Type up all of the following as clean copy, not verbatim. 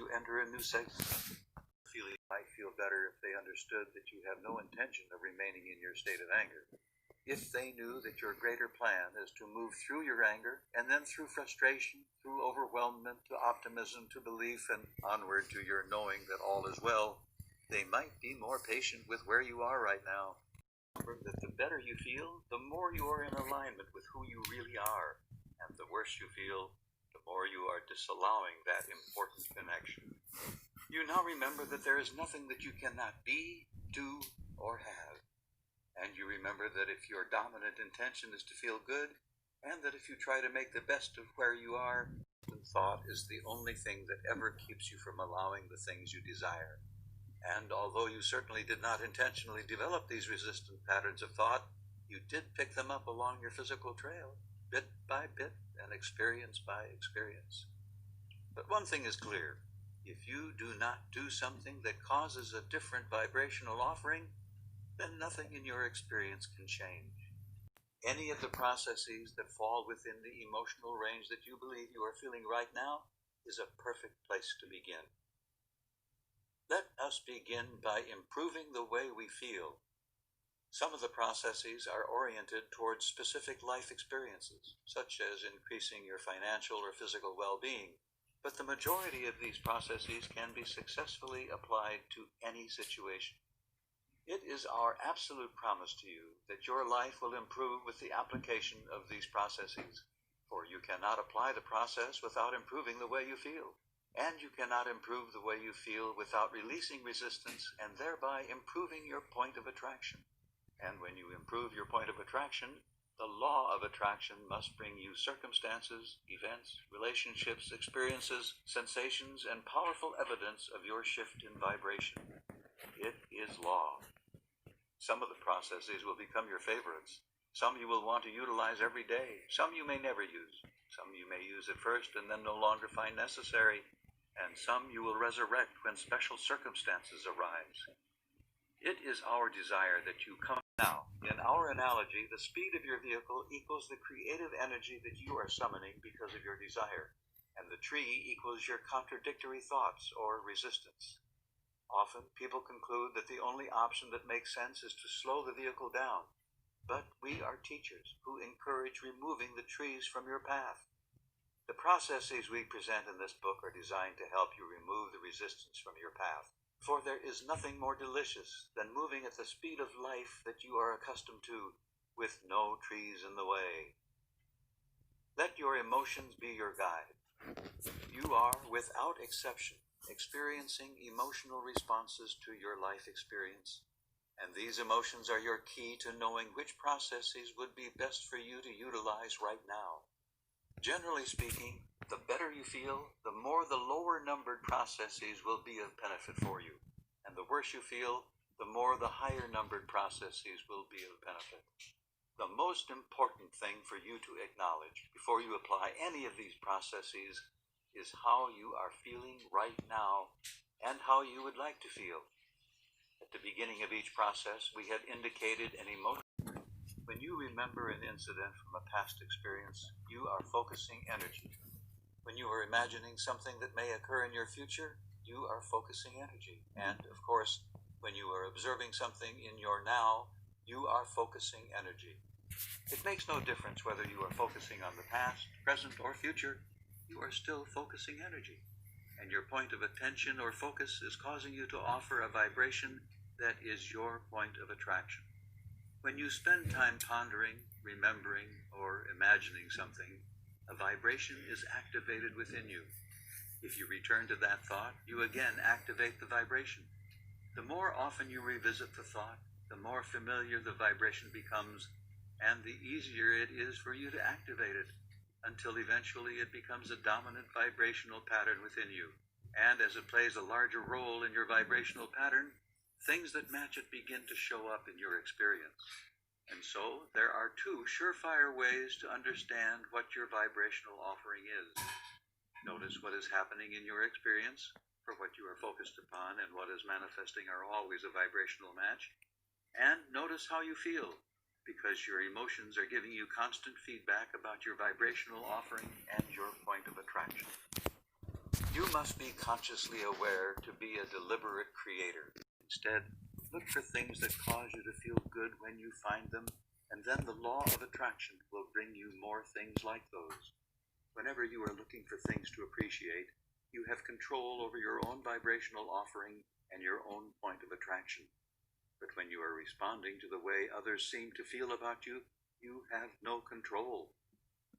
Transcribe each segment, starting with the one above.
you enter a new segment. Feeling might feel better if they understood that you have no intention of remaining in your state of anger. If they knew that your greater plan is to move through your anger and then through frustration, through overwhelmment, to optimism, to belief, and onward to your knowing that all is well, they might be more patient with where you are right now. Remember that the better you feel, the more you are in alignment with who you really are, and the worse you feel, the more you are disallowing that important connection. You now remember that there is nothing that you cannot be, do, or have. And you remember that if your dominant intention is to feel good, and that if you try to make the best of where you are, thought is the only thing that ever keeps you from allowing the things you desire. And although you certainly did not intentionally develop these resistant patterns of thought, you did pick them up along your physical trail, bit by bit and experience by experience. But one thing is clear. If you do not do something that causes a different vibrational offering, then nothing in your experience can change. Any of the processes that fall within the emotional range that you believe you are feeling right now is a perfect place to begin. Let us begin by improving the way we feel. Some of the processes are oriented towards specific life experiences, such as increasing your financial or physical well-being. But the majority of these processes can be successfully applied to any situation. It is our absolute promise to you that your life will improve with the application of these processes, for you cannot apply the process without improving the way you feel, and you cannot improve the way you feel without releasing resistance and thereby improving your point of attraction. And when you improve your point of attraction, the law of attraction must bring you circumstances, events, relationships, experiences, sensations, and powerful evidence of your shift in vibration. It is law. Some of the processes will become your favorites. Some you will want to utilize every day. Some you may never use. Some you may use at first and then no longer find necessary. And some you will resurrect when special circumstances arise. It is our desire that you come now. In our analogy, the speed of your vehicle equals the creative energy that you are summoning because of your desire, and the tree equals your contradictory thoughts or resistance. Often, people conclude that the only option that makes sense is to slow the vehicle down, but we are teachers who encourage removing the trees from your path. The processes we present in this book are designed to help you remove the resistance from your path. For there is nothing more delicious than moving at the speed of life that you are accustomed to, with no trees in the way. Let your emotions be your guide. You are, without exception, experiencing emotional responses to your life experience, and these emotions are your key to knowing which processes would be best for you to utilize right now. Generally speaking, the better you feel, the more the lower numbered processes will be of benefit for you. And the worse you feel, the more the higher numbered processes will be of benefit. The most important thing for you to acknowledge before you apply any of these processes is how you are feeling right now and how you would like to feel. At the beginning of each process, we have indicated an emotion. When you remember an incident from a past experience, you are focusing energy. When you are imagining something that may occur in your future, you are focusing energy. And, of course, when you are observing something in your now, you are focusing energy. It makes no difference whether you are focusing on the past, present, or future. You are still focusing energy. And your point of attention or focus is causing you to offer a vibration that is your point of attraction. When you spend time pondering, remembering, or imagining something, a vibration is activated within you. If you return to that thought, you again activate the vibration. The more often you revisit the thought, the more familiar the vibration becomes, and the easier it is for you to activate it, until eventually it becomes a dominant vibrational pattern within you. And as it plays a larger role in your vibrational pattern, things that match it begin to show up in your experience. And so, there are two surefire ways to understand what your vibrational offering is. Notice what is happening in your experience, for what you are focused upon and what is manifesting are always a vibrational match. And notice how you feel, because your emotions are giving you constant feedback about your vibrational offering and your point of attraction. You must be consciously aware to be a deliberate creator. Instead, look for things that cause you to feel good when you find them, and then the law of attraction will bring you more things like those. Whenever you are looking for things to appreciate, you have control over your own vibrational offering and your own point of attraction. But when you are responding to the way others seem to feel about you, you have no control.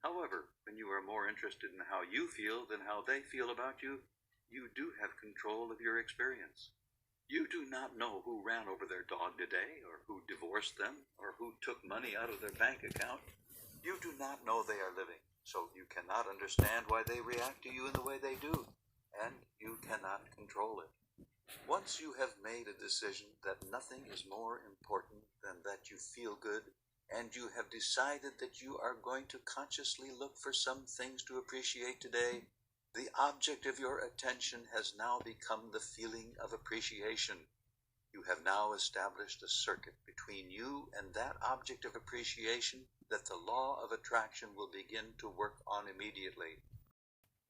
However, when you are more interested in how you feel than how they feel about you, you do have control of your experience. You do not know who ran over their dog today, or who divorced them, or who took money out of their bank account. You do not know they are living, so you cannot understand why they react to you in the way they do, and you cannot control it. Once you have made a decision that nothing is more important than that you feel good, and you have decided that you are going to consciously look for some things to appreciate today, the object of your attention has now become the feeling of appreciation. You have now established a circuit between you and that object of appreciation that the law of attraction will begin to work on immediately.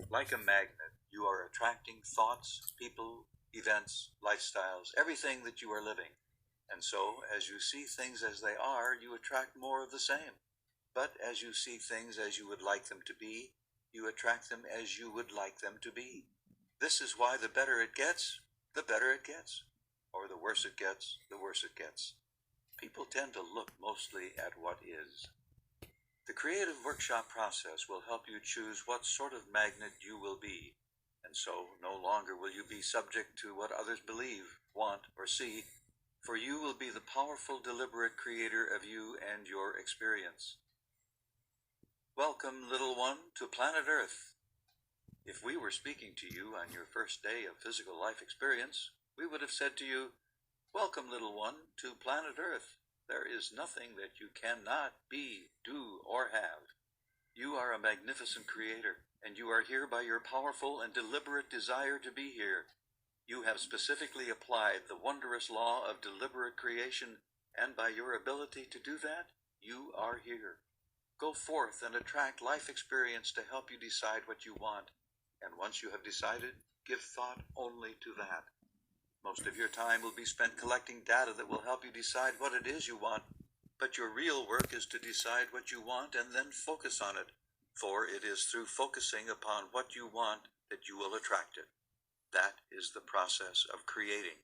Like a magnet, you are attracting thoughts, people, events, lifestyles, everything that you are living. And so, as you see things as they are, you attract more of the same. But as you see things as you would like them to be, you attract them as you would like them to be. This is why the better it gets, the better it gets. Or the worse it gets, the worse it gets. People tend to look mostly at what is. The creative workshop process will help you choose what sort of magnet you will be, and so no longer will you be subject to what others believe, want, or see, for you will be the powerful, deliberate creator of you and your experience. Welcome, little one, to planet Earth. If we were speaking to you on your first day of physical life experience, we would have said to you, welcome, little one, to planet Earth. There is nothing that you cannot be, do, or have. You are a magnificent creator, and you are here by your powerful and deliberate desire to be here. You have specifically applied the wondrous law of deliberate creation, and by your ability to do that, you are here. Go forth and attract life experience to help you decide what you want, and once you have decided, give thought only to that. Most of your time will be spent collecting data that will help you decide what it is you want, but your real work is to decide what you want and then focus on it, for it is through focusing upon what you want that you will attract it. That is the process of creating.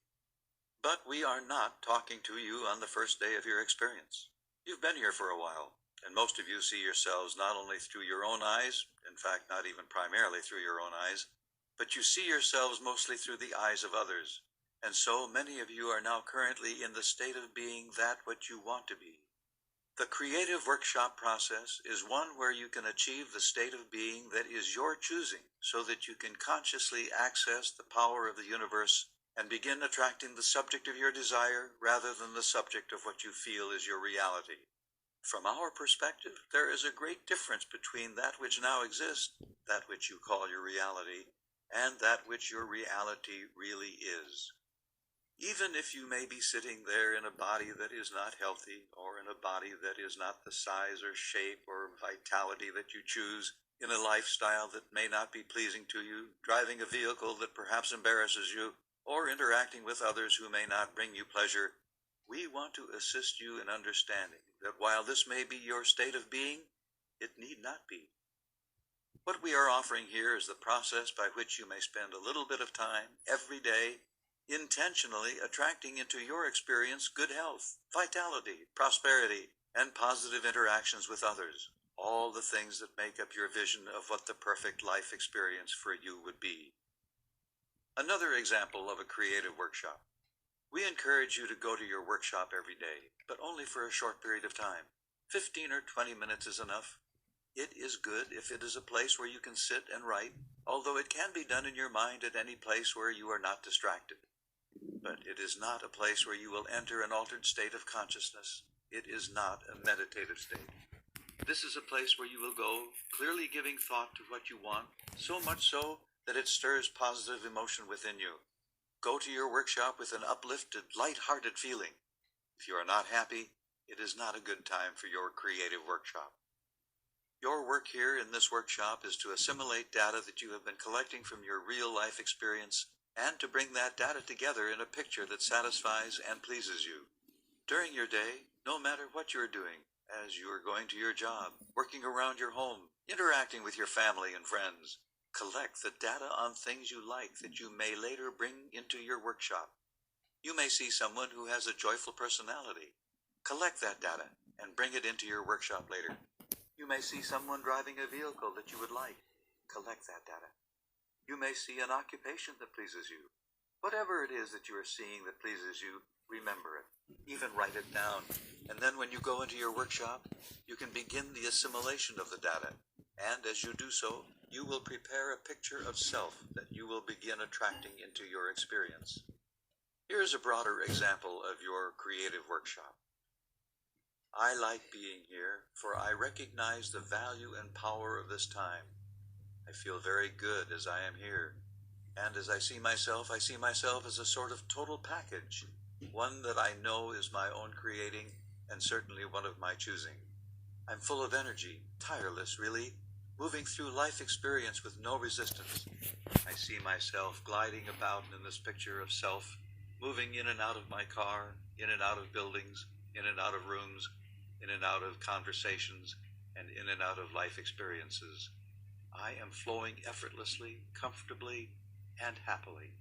But we are not talking to you on the first day of your experience. You've been here for a while, and most of you see yourselves not only through your own eyes, in fact not even primarily through your own eyes, but you see yourselves mostly through the eyes of others. And so many of you are now currently in the state of being that what you want to be. The creative workshop process is one where you can achieve the state of being that is your choosing, so that you can consciously access the power of the universe and begin attracting the subject of your desire rather than the subject of what you feel is your reality. From our perspective, there is a great difference between that which now exists, that which you call your reality, and that which your reality really is. Even if you may be sitting there in a body that is not healthy, or in a body that is not the size or shape or vitality that you choose, in a lifestyle that may not be pleasing to you, driving a vehicle that perhaps embarrasses you, or interacting with others who may not bring you pleasure, we want to assist you in understanding that while this may be your state of being, it need not be. What we are offering here is the process by which you may spend a little bit of time every day intentionally attracting into your experience good health, vitality, prosperity, and positive interactions with others, all the things that make up your vision of what the perfect life experience for you would be. Another example of a creative workshop. We encourage you to go to your workshop every day, but only for a short period of time. 15 or 20 minutes is enough. It is good if it is a place where you can sit and write, although it can be done in your mind at any place where you are not distracted. But it is not a place where you will enter an altered state of consciousness. It is not a meditative state. This is a place where you will go, clearly giving thought to what you want, so much so that it stirs positive emotion within you. Go to your workshop with an uplifted, light-hearted feeling. If you are not happy, it is not a good time for your creative workshop. Your work here in this workshop is to assimilate data that you have been collecting from your real life experience and to bring that data together in a picture that satisfies and pleases you. During your day, no matter what you're doing, as you are going to your job, working around your home, interacting with your family and friends, collect the data on things you like that you may later bring into your workshop. You may see someone who has a joyful personality. Collect that data and bring it into your workshop later. You may see someone driving a vehicle that you would like. Collect that data. You may see an occupation that pleases you. Whatever it is that you are seeing that pleases you, remember it. Even write it down. And then when you go into your workshop, you can begin the assimilation of the data. And as you do so, you will prepare a picture of self that you will begin attracting into your experience. Here's a broader example of your creative workshop. I like being here, for I recognize the value and power of this time. I feel very good as I am here, and as I see myself as a sort of total package, one that I know is my own creating, and certainly one of my choosing. I'm full of energy, tireless, really, moving through life experience with no resistance. I see myself gliding about in this picture of self, moving in and out of my car, in and out of buildings, in and out of rooms, in and out of conversations, and in and out of life experiences. I am flowing effortlessly, comfortably, and happily.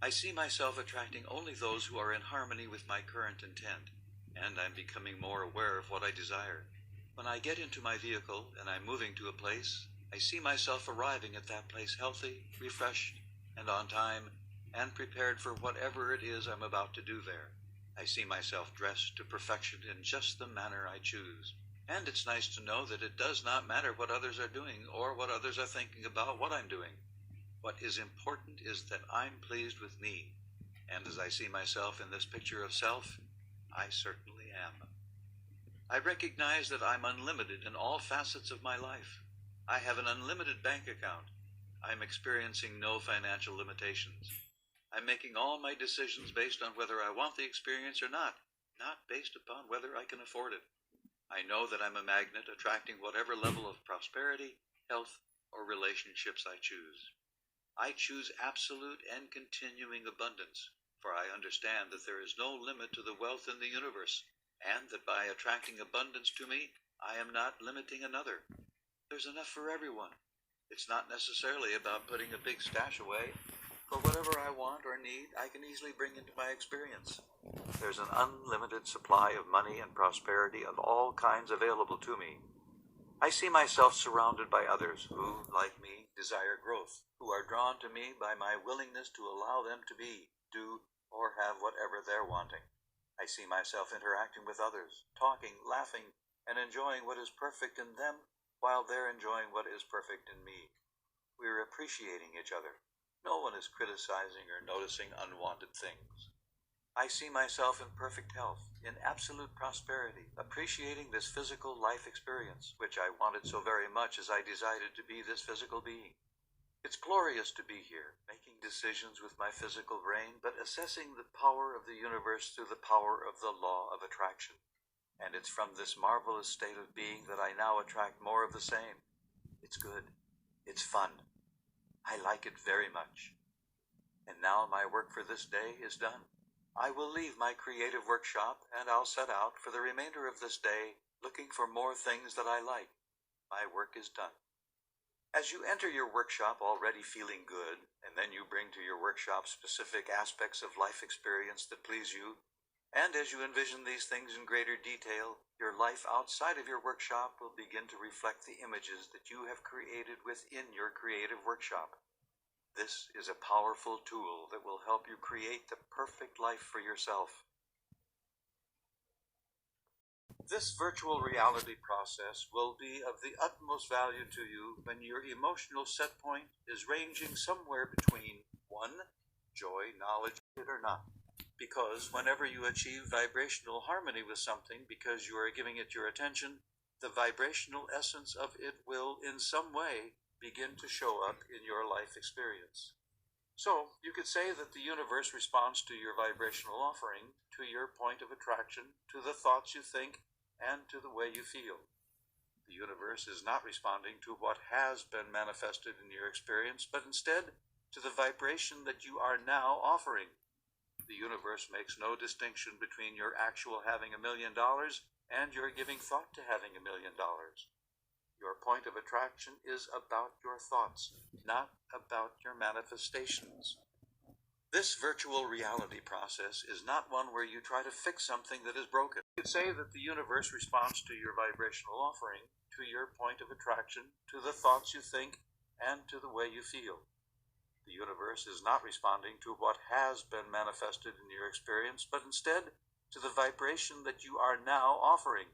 I see myself attracting only those who are in harmony with my current intent, and I'm becoming more aware of what I desire. When I get into my vehicle and I'm moving to a place, I see myself arriving at that place healthy, refreshed, and on time, and prepared for whatever it is I'm about to do there. I see myself dressed to perfection in just the manner I choose. And it's nice to know that it does not matter what others are doing or what others are thinking about what I'm doing. What is important is that I'm pleased with me. And as I see myself in this picture of self, I certainly am. I recognize that I'm unlimited in all facets of my life. I have an unlimited bank account. I'm experiencing no financial limitations. I'm making all my decisions based on whether I want the experience or not based upon whether I can afford it. I know that I'm a magnet attracting whatever level of prosperity, health, or relationships I choose. I choose absolute and continuing abundance, for I understand that there is no limit to the wealth in the universe, and that by attracting abundance to me, I am not limiting another. There's enough for everyone. It's not necessarily about putting a big stash away. For whatever I want or need, I can easily bring into my experience. There's an unlimited supply of money and prosperity of all kinds available to me. I see myself surrounded by others who, like me, desire growth, who are drawn to me by my willingness to allow them to be, do, or have whatever they're wanting. I see myself interacting with others, talking, laughing, and enjoying what is perfect in them while they're enjoying what is perfect in me. We're appreciating each other. No one is criticizing or noticing unwanted things. I see myself in perfect health, in absolute prosperity, appreciating this physical life experience, which I wanted so very much as I decided to be this physical being. It's glorious to be here, making decisions with my physical brain, but assessing the power of the universe through the power of the law of attraction. And it's from this marvelous state of being that I now attract more of the same. It's good. It's fun. I like it very much. And now my work for this day is done. I will leave my creative workshop and I'll set out for the remainder of this day looking for more things that I like. My work is done. As you enter your workshop already feeling good, and then you bring to your workshop specific aspects of life experience that please you, and as you envision these things in greater detail, your life outside of your workshop will begin to reflect the images that you have created within your creative workshop. This is a powerful tool that will help you create the perfect life for yourself. This virtual reality process will be of the utmost value to you when your emotional set point is ranging somewhere between 1. Joy, knowledge, it or not. Because whenever you achieve vibrational harmony with something because you are giving it your attention, the vibrational essence of it will in some way begin to show up in your life experience. So you could say that the universe responds to your vibrational offering, to your point of attraction, to the thoughts you think, and to the way you feel. The universe is not responding to what has been manifested in your experience, but instead to the vibration that you are now offering. The universe makes no distinction between your actual having $1 million and your giving thought to having $1 million. Your point of attraction is about your thoughts, not about your manifestations. This virtual reality process is not one where you try to fix something that is broken. You could say that the universe responds to your vibrational offering, to your point of attraction, to the thoughts you think, and to the way you feel. The universe is not responding to what has been manifested in your experience, but instead to the vibration that you are now offering.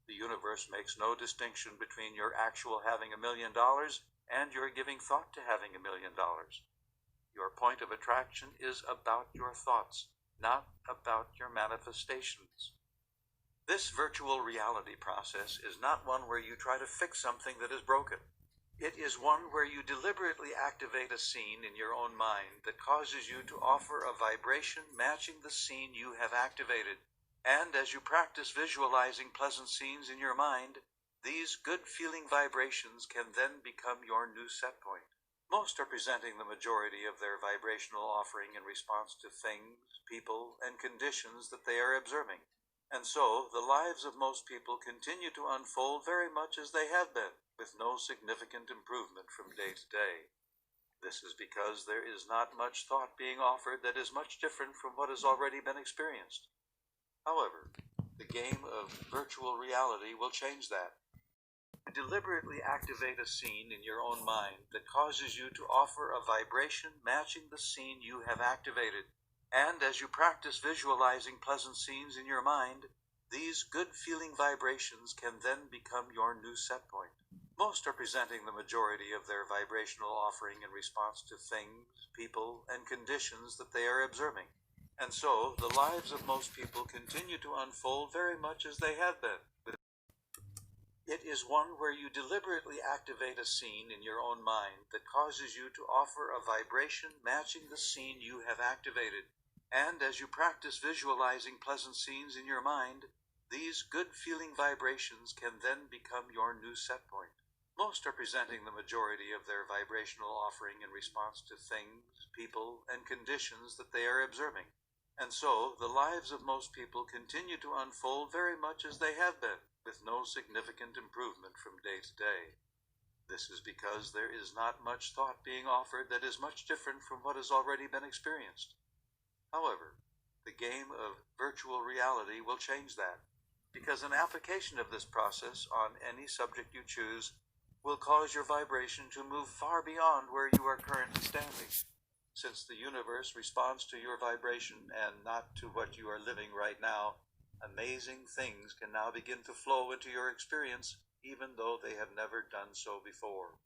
The universe makes no distinction between your actual having $1 million and your giving thought to having $1 million. Your point of attraction is about your thoughts, not about your manifestations. This virtual reality process is not one where you try to fix something that is broken. It is one where you deliberately activate a scene in your own mind that causes you to offer a vibration matching the scene you have activated. And as you practice visualizing pleasant scenes in your mind, these good-feeling vibrations can then become your new set point. Most are presenting the majority of their vibrational offering in response to things, people, and conditions that they are observing. And so, the lives of most people continue to unfold very much as they have been, with no significant improvement from day to day. This is because there is not much thought being offered that is much different from what has already been experienced. However, the game of virtual reality will change that. Deliberately activate a scene in your own mind that causes you to offer a vibration matching the scene you have activated. And as you practice visualizing pleasant scenes in your mind, these good-feeling vibrations can then become your new set point. Most are presenting the majority of their vibrational offering in response to things, people, and conditions that they are observing. And so, the lives of most people continue to unfold very much as they have been. It is one where you deliberately activate a scene in your own mind that causes you to offer a vibration matching the scene you have activated. And as you practice visualizing pleasant scenes in your mind, these good-feeling vibrations can then become your new set point. Most are presenting the majority of their vibrational offering in response to things, people, and conditions that they are observing. And so, the lives of most people continue to unfold very much as they have been, with no significant improvement from day to day. This is because there is not much thought being offered that is much different from what has already been experienced. However, the game of virtual reality will change that, because an application of this process on any subject you choose will cause your vibration to move far beyond where you are currently standing. Since the universe responds to your vibration and not to what you are living right now, amazing things can now begin to flow into your experience, even though they have never done so before.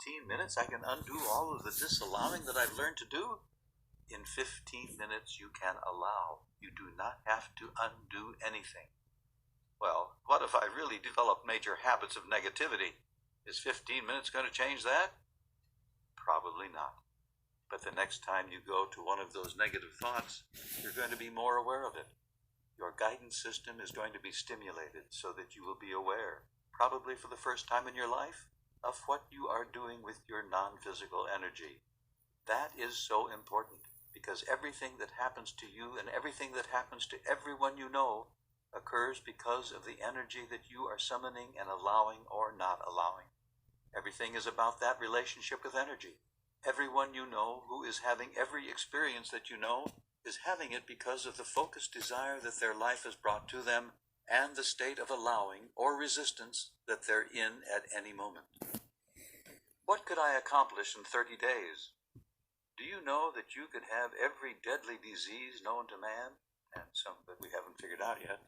15 minutes, I can undo all of the disallowing that I've learned to do. In 15 minutes, you can allow. You do not have to undo anything. Well, what if I really develop major habits of negativity? Is 15 minutes going to change that? Probably not. But the next time you go to one of those negative thoughts, you're going to be more aware of it. Your guidance system is going to be stimulated so that you will be aware, probably for the first time in your life, of what you are doing with your non-physical energy. That is so important, because everything that happens to you and everything that happens to everyone you know occurs because of the energy that you are summoning and allowing or not allowing. Everything is about that relationship with energy. Everyone you know who is having every experience that you know is having it because of the focused desire that their life has brought to them and the state of allowing or resistance that they're in at any moment. What could I accomplish in 30 days? Do you know that you could have every deadly disease known to man, and some that we haven't figured out yet,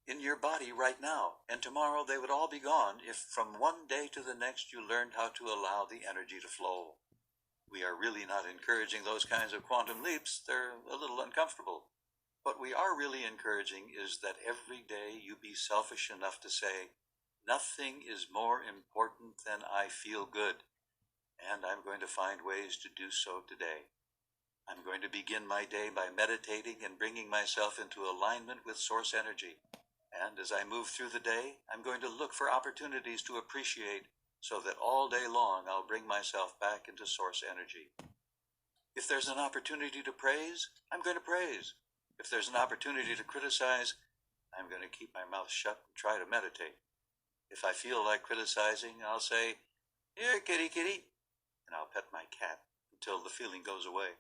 in your body right now, and tomorrow they would all be gone if from one day to the next you learned how to allow the energy to flow? We are really not encouraging those kinds of quantum leaps. They're a little uncomfortable. What we are really encouraging is that every day you be selfish enough to say, nothing is more important than I feel good, and I'm going to find ways to do so today. I'm going to begin my day by meditating and bringing myself into alignment with source energy. And as I move through the day, I'm going to look for opportunities to appreciate so that all day long I'll bring myself back into source energy. If there's an opportunity to praise, I'm going to praise. If there's an opportunity to criticize, I'm going to keep my mouth shut and try to meditate. If I feel like criticizing, I'll say, "Here, kitty, kitty," and I'll pet my cat until the feeling goes away.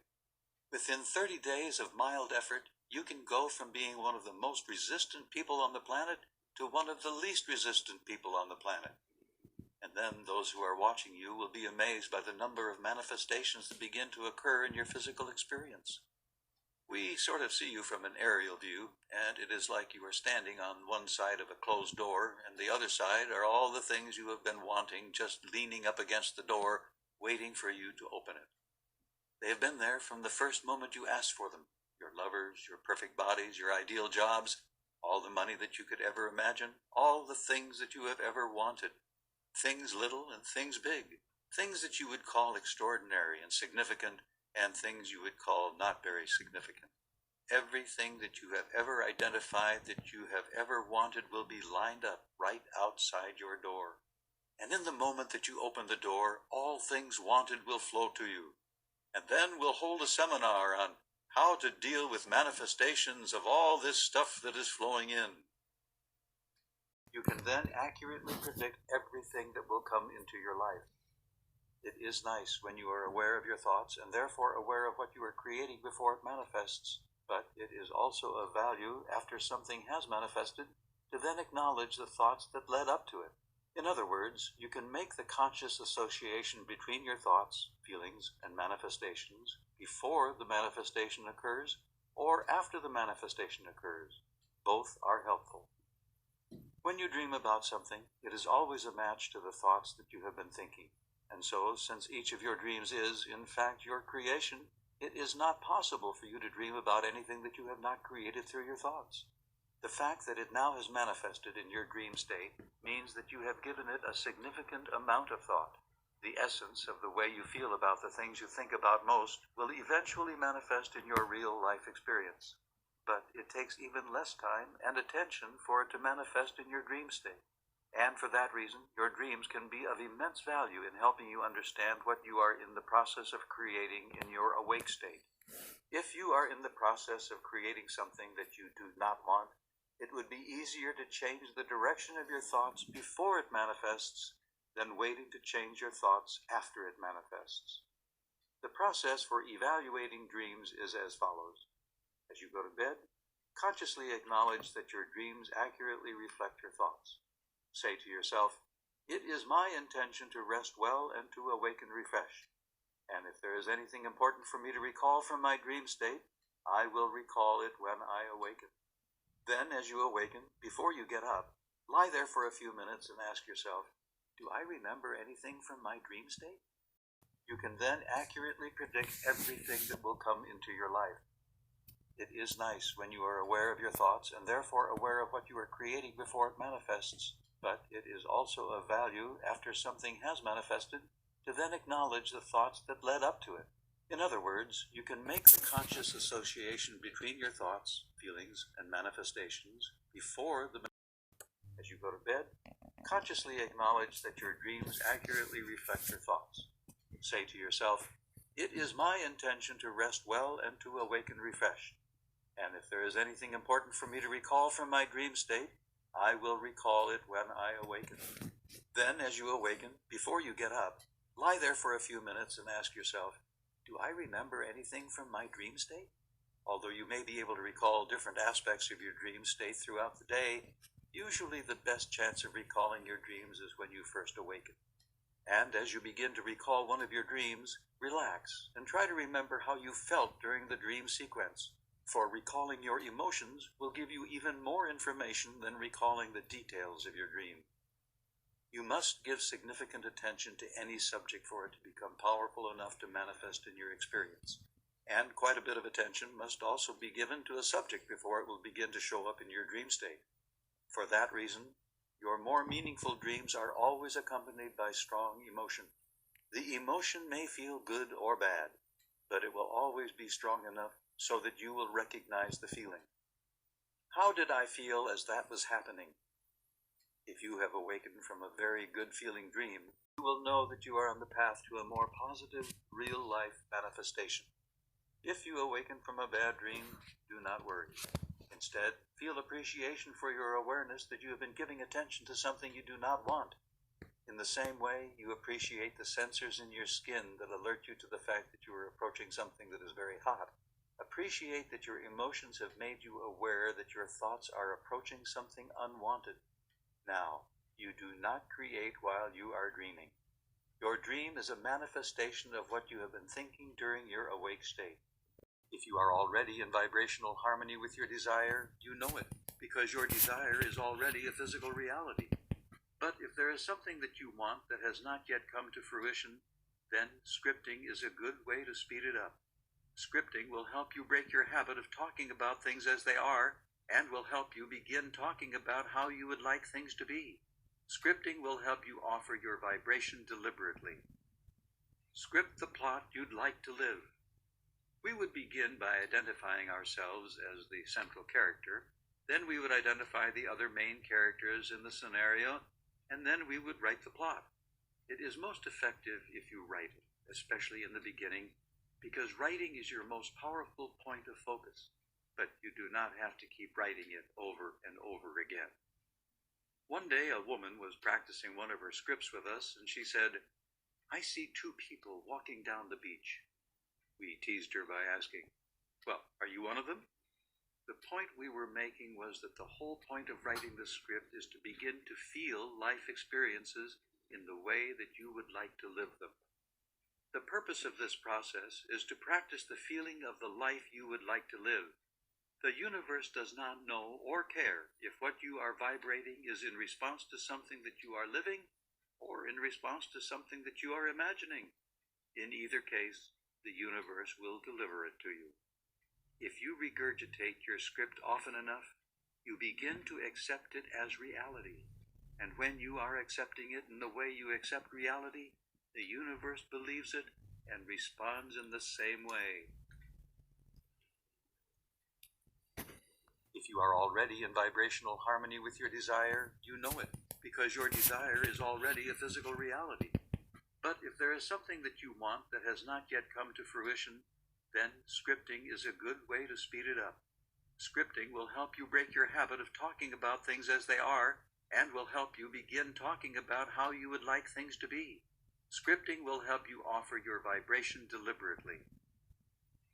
Within 30 days of mild effort, you can go from being one of the most resistant people on the planet to one of the least resistant people on the planet. And then those who are watching you will be amazed by the number of manifestations that begin to occur in your physical experience. We sort of see you from an aerial view, and it is like you are standing on one side of a closed door, and the other side are all the things you have been wanting, just leaning up against the door, waiting for you to open it. They have been there from the first moment you asked for them. Your lovers, your perfect bodies, your ideal jobs, all the money that you could ever imagine, all the things that you have ever wanted. Things little and things big, things that you would call extraordinary and significant, and things you would call not very significant. Everything that you have ever identified that you have ever wanted will be lined up right outside your door. And in the moment that you open the door, all things wanted will flow to you. And then we'll hold a seminar on how to deal with manifestations of all this stuff that is flowing in. You can then accurately predict everything that will come into your life. It is nice when you are aware of your thoughts and therefore aware of what you are creating before it manifests, but it is also of value after something has manifested to then acknowledge the thoughts that led up to it. In other words, you can make the conscious association between your thoughts, feelings, and manifestations before the manifestation occurs or after the manifestation occurs. Both are helpful. When you dream about something, it is always a match to the thoughts that you have been thinking. And so, since each of your dreams is, in fact, your creation, it is not possible for you to dream about anything that you have not created through your thoughts. The fact that it now has manifested in your dream state means that you have given it a significant amount of thought. The essence of the way you feel about the things you think about most will eventually manifest in your real life experience. But it takes even less time and attention for it to manifest in your dream state. And for that reason, your dreams can be of immense value in helping you understand what you are in the process of creating in your awake state. If you are in the process of creating something that you do not want, it would be easier to change the direction of your thoughts before it manifests than waiting to change your thoughts after it manifests. The process for evaluating dreams is as follows. As you go to bed, consciously acknowledge that your dreams accurately reflect your thoughts. Say to yourself, "It is my intention to rest well and to awaken refreshed. And if there is anything important for me to recall from my dream state, I will recall it when I awaken." Then, as you awaken, before you get up, lie there for a few minutes and ask yourself, "Do I remember anything from my dream state?" You can then accurately predict everything that will come into your life. It is nice when you are aware of your thoughts and therefore aware of what you are creating before it manifests, but it is also of value after something has manifested to then acknowledge the thoughts that led up to it. In other words, you can make the conscious association between your thoughts, feelings, and manifestations before the... As you go to bed, consciously acknowledge that your dreams accurately reflect your thoughts. Say to yourself, "It is my intention to rest well and to awaken refreshed. And if there is anything important for me to recall from my dream state, I will recall it when I awaken." Then, as you awaken, before you get up, lie there for a few minutes and ask yourself, "Do I remember anything from my dream state?" Although you may be able to recall different aspects of your dream state throughout the day, usually the best chance of recalling your dreams is when you first awaken. And as you begin to recall one of your dreams, relax and try to remember how you felt during the dream sequence. For recalling your emotions will give you even more information than recalling the details of your dream. You must give significant attention to any subject for it to become powerful enough to manifest in your experience. And quite a bit of attention must also be given to a subject before it will begin to show up in your dream state. For that reason, your more meaningful dreams are always accompanied by strong emotion. The emotion may feel good or bad, but it will always be strong enough so that you will recognize the feeling. How did I feel as that was happening? If you have awakened from a very good feeling dream, you will know that you are on the path to a more positive, real life manifestation. If you awaken from a bad dream, do not worry. Instead, feel appreciation for your awareness that you have been giving attention to something you do not want. In the same way, you appreciate the sensors in your skin that alert you to the fact that you are approaching something that is very hot. Appreciate that your emotions have made you aware that your thoughts are approaching something unwanted. Now, you do not create while you are dreaming. Your dream is a manifestation of what you have been thinking during your awake state. If you are already in vibrational harmony with your desire, you know it, because your desire is already a physical reality. But if there is something that you want that has not yet come to fruition, then scripting is a good way to speed it up. Scripting will help you break your habit of talking about things as they are, and will help you begin talking about how you would like things to be. Scripting will help you offer your vibration deliberately. Script the plot you'd like to live. We would begin by identifying ourselves as the central character, then we would identify the other main characters in the scenario, and then we would write the plot. It is most effective if you write it, especially in the beginning, because writing is your most powerful point of focus, but you do not have to keep writing it over and over again. One day a woman was practicing one of her scripts with us, and she said, "I see two people walking down the beach." We teased her by asking, "Well, are you one of them?" The point we were making was that the whole point of writing the script is to begin to feel life experiences in the way that you would like to live them. The purpose of this process is to practice the feeling of the life you would like to live. The universe does not know or care if what you are vibrating is in response to something that you are living or in response to something that you are imagining. In either case, the universe will deliver it to you. If you regurgitate your script often enough, you begin to accept it as reality. And when you are accepting it in the way you accept reality, the universe believes it and responds in the same way. If you are already in vibrational harmony with your desire, you know it, because your desire is already a physical reality. But if there is something that you want that has not yet come to fruition, then scripting is a good way to speed it up. Scripting will help you break your habit of talking about things as they are, and will help you begin talking about how you would like things to be. Scripting will help you offer your vibration deliberately.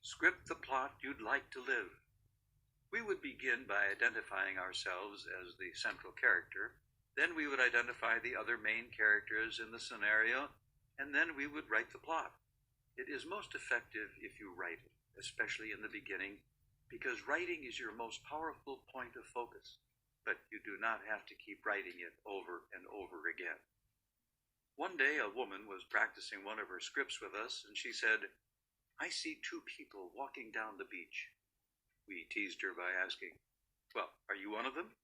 Script the plot you'd like to live. We would begin by identifying ourselves as the central character, then we would identify the other main characters in the scenario, and then we would write the plot. It is most effective if you write it, especially in the beginning, because writing is your most powerful point of focus, but you do not have to keep writing it over and over again. One day a woman was practicing one of her scripts with us, and she said, "I see two people walking down the beach." We teased her by asking, "Well, are you one of them?"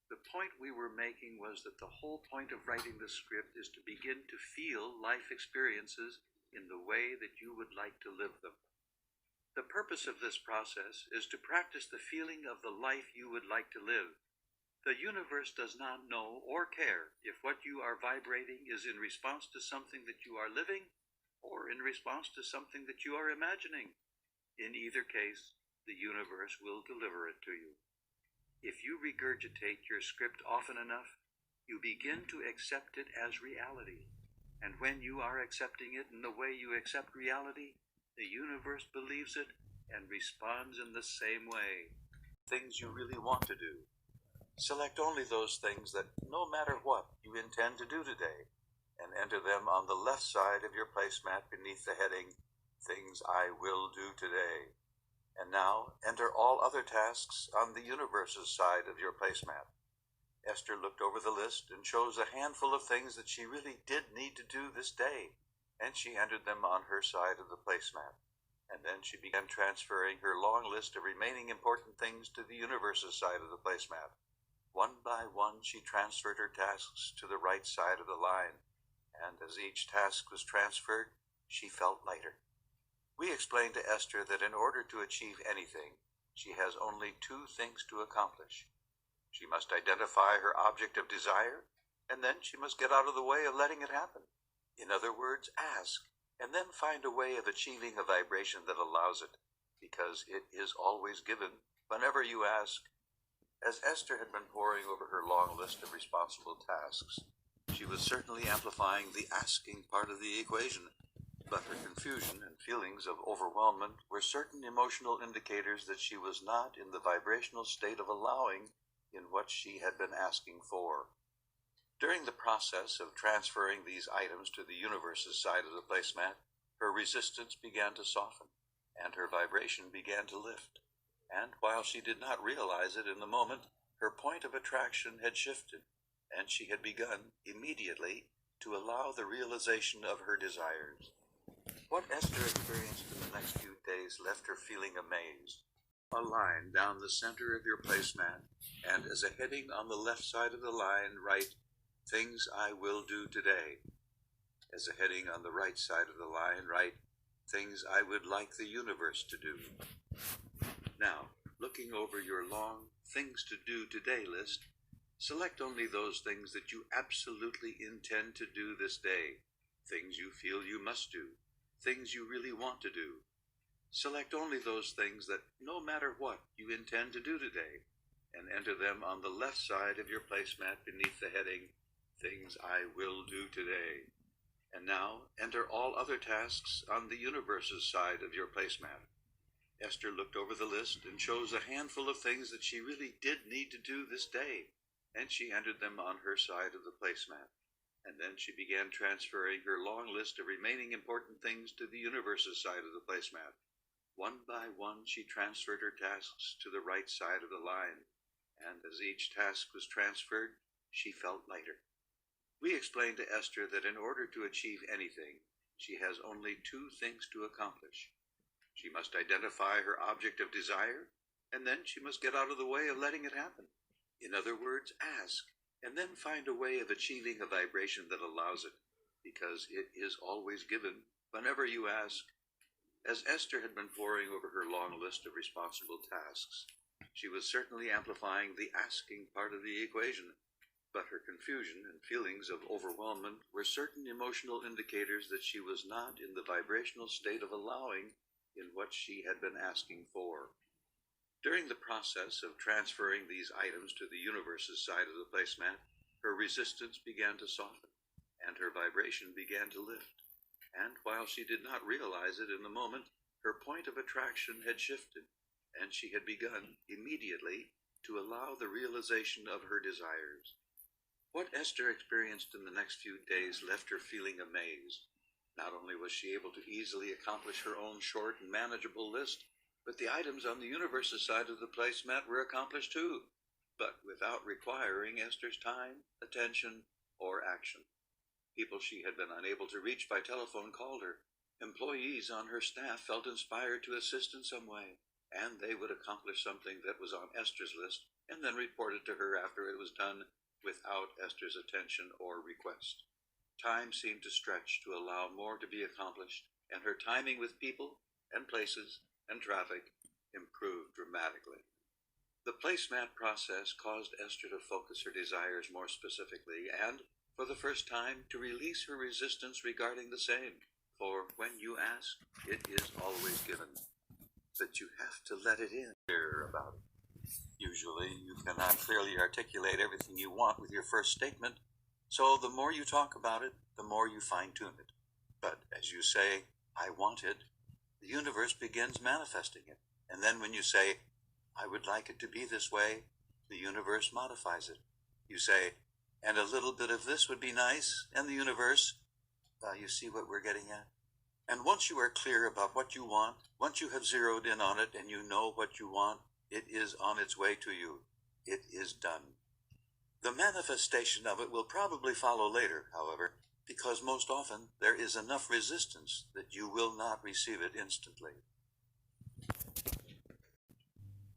The point we were making was that the whole point of writing the script is to begin to feel life experiences in the way that you would like to live them. The purpose of this process is to practice the feeling of the life you would like to live. The universe does not know or care if what you are vibrating is in response to something that you are living or in response to something that you are imagining. In either case, the universe will deliver it to you. If you regurgitate your script often enough, you begin to accept it as reality. And when you are accepting it in the way you accept reality, the universe believes it and responds in the same way. Things you really want to do. Select only those things that, no matter what, you intend to do today, and enter them on the left side of your placemat beneath the heading, Things I Will Do Today. And now, enter all other tasks on the universe's side of your placemat. Esther looked over the list and chose a handful of things that she really did need to do this day, and she entered them on her side of the placemat. And then she began transferring her long list of remaining important things to the universe's side of the placemat. One by one, she transferred her tasks to the right side of the line, and as each task was transferred, she felt lighter. We explained to Esther that in order to achieve anything, she has only two things to accomplish. She must identify her object of desire, and then she must get out of the way of letting it happen. In other words, ask, and then find a way of achieving a vibration that allows it, because it is always given whenever you ask. As Esther had been poring over her long list of responsible tasks, she was certainly amplifying the asking part of the equation, but her confusion and feelings of overwhelmment were certain emotional indicators that she was not in the vibrational state of allowing in what she had been asking for. During the process of transferring these items to the universe's side of the placemat, her resistance began to soften, and her vibration began to lift. And while she did not realize it in the moment, her point of attraction had shifted, and she had begun immediately to allow the realization of her desires. What Esther experienced in the next few days left her feeling amazed. A line down the center of your placemat, and as a heading on the left side of the line, write, "Things I will do today." As a heading on the right side of the line, write, "Things I would like the universe to do." Now, looking over your long Things to Do Today list, select only those things that you absolutely intend to do this day, things you feel you must do, things you really want to do. Select only those things that, no matter what, you intend to do today, and enter them on the left side of your placemat beneath the heading, "Things I Will Do Today." And now, enter all other tasks on the universe's side of your placemat. Esther looked over the list and chose a handful of things that she really did need to do this day, and she entered them on her side of the placemat. And then she began transferring her long list of remaining important things to the universe's side of the placemat. One by one, she transferred her tasks to the right side of the line, and as each task was transferred, she felt lighter. We explained to Esther that in order to achieve anything, she has only two things to accomplish. She must identify her object of desire, and then she must get out of the way of letting it happen. In other words, ask, and then find a way of achieving a vibration that allows it, because it is always given whenever you ask. As Esther had been poring over her long list of responsible tasks, she was certainly amplifying the asking part of the equation, but her confusion and feelings of overwhelmment were certain emotional indicators that she was not in the vibrational state of allowing in what she had been asking for. During the process of transferring these items to the universe's side of the placemat, her resistance began to soften, and her vibration began to lift. And while she did not realize it in the moment, her point of attraction had shifted, and she had begun immediately to allow the realization of her desires. What Esther experienced in the next few days left her feeling amazed. Not only was she able to easily accomplish her own short and manageable list, but the items on the universe's side of the placemat were accomplished too, but without requiring Esther's time, attention, or action. People she had been unable to reach by telephone called her. Employees on her staff felt inspired to assist in some way, and they would accomplish something that was on Esther's list and then report it to her after it was done without Esther's attention or request. Time seemed to stretch to allow more to be accomplished, and her timing with people and places and traffic improved dramatically. The placemat process caused Esther to focus her desires more specifically and, for the first time, to release her resistance regarding the same. For when you ask, it is always given. But you have to let it in. Clear about it. Usually, you cannot clearly articulate everything you want with your first statement, so the more you talk about it, the more you fine-tune it. But as you say, "I want it," the universe begins manifesting it. And then when you say, "I would like it to be this way," the universe modifies it. You say, "And a little bit of this would be nice," and the universe, you see what we're getting at? And once you are clear about what you want, once you have zeroed in on it and you know what you want, it is on its way to you. It is done. The manifestation of it will probably follow later, however, because most often there is enough resistance that you will not receive it instantly.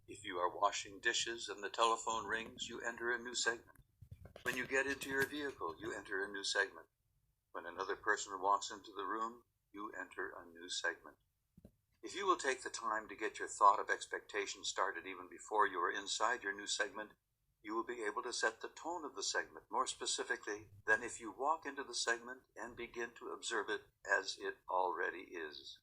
If you are washing dishes and the telephone rings, you enter a new segment. When you get into your vehicle, you enter a new segment. When another person walks into the room, you enter a new segment. If you will take the time to get your thought of expectation started even before you are inside your new segment, you will be able to set the tone of the segment more specifically than if you walk into the segment and begin to observe it as it already is.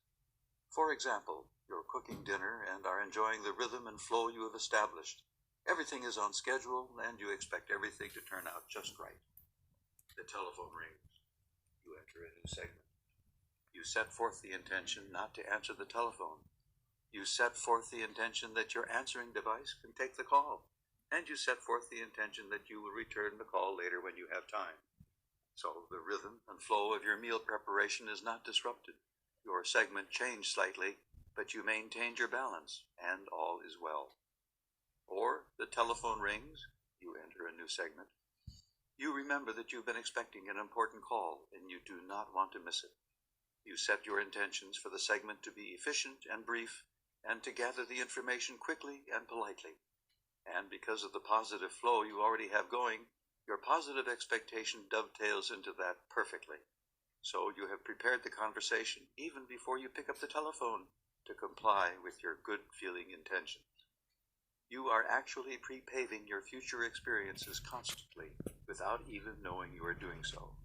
For example, you're cooking dinner and are enjoying the rhythm and flow you have established. Everything is on schedule and you expect everything to turn out just right. The telephone rings. You enter a new segment. You set forth the intention not to answer the telephone. You set forth the intention that your answering device can take the call. And you set forth the intention that you will return the call later when you have time. So the rhythm and flow of your meal preparation is not disrupted. Your segment changed slightly, but you maintained your balance, and all is well. Or the telephone rings. You enter a new segment. You remember that you've been expecting an important call, and you do not want to miss it. You set your intentions for the segment to be efficient and brief, and to gather the information quickly and politely. And because of the positive flow you already have going, your positive expectation dovetails into that perfectly. So you have prepared the conversation even before you pick up the telephone to comply with your good-feeling intentions. You are actually pre-paving your future experiences constantly without even knowing you are doing so.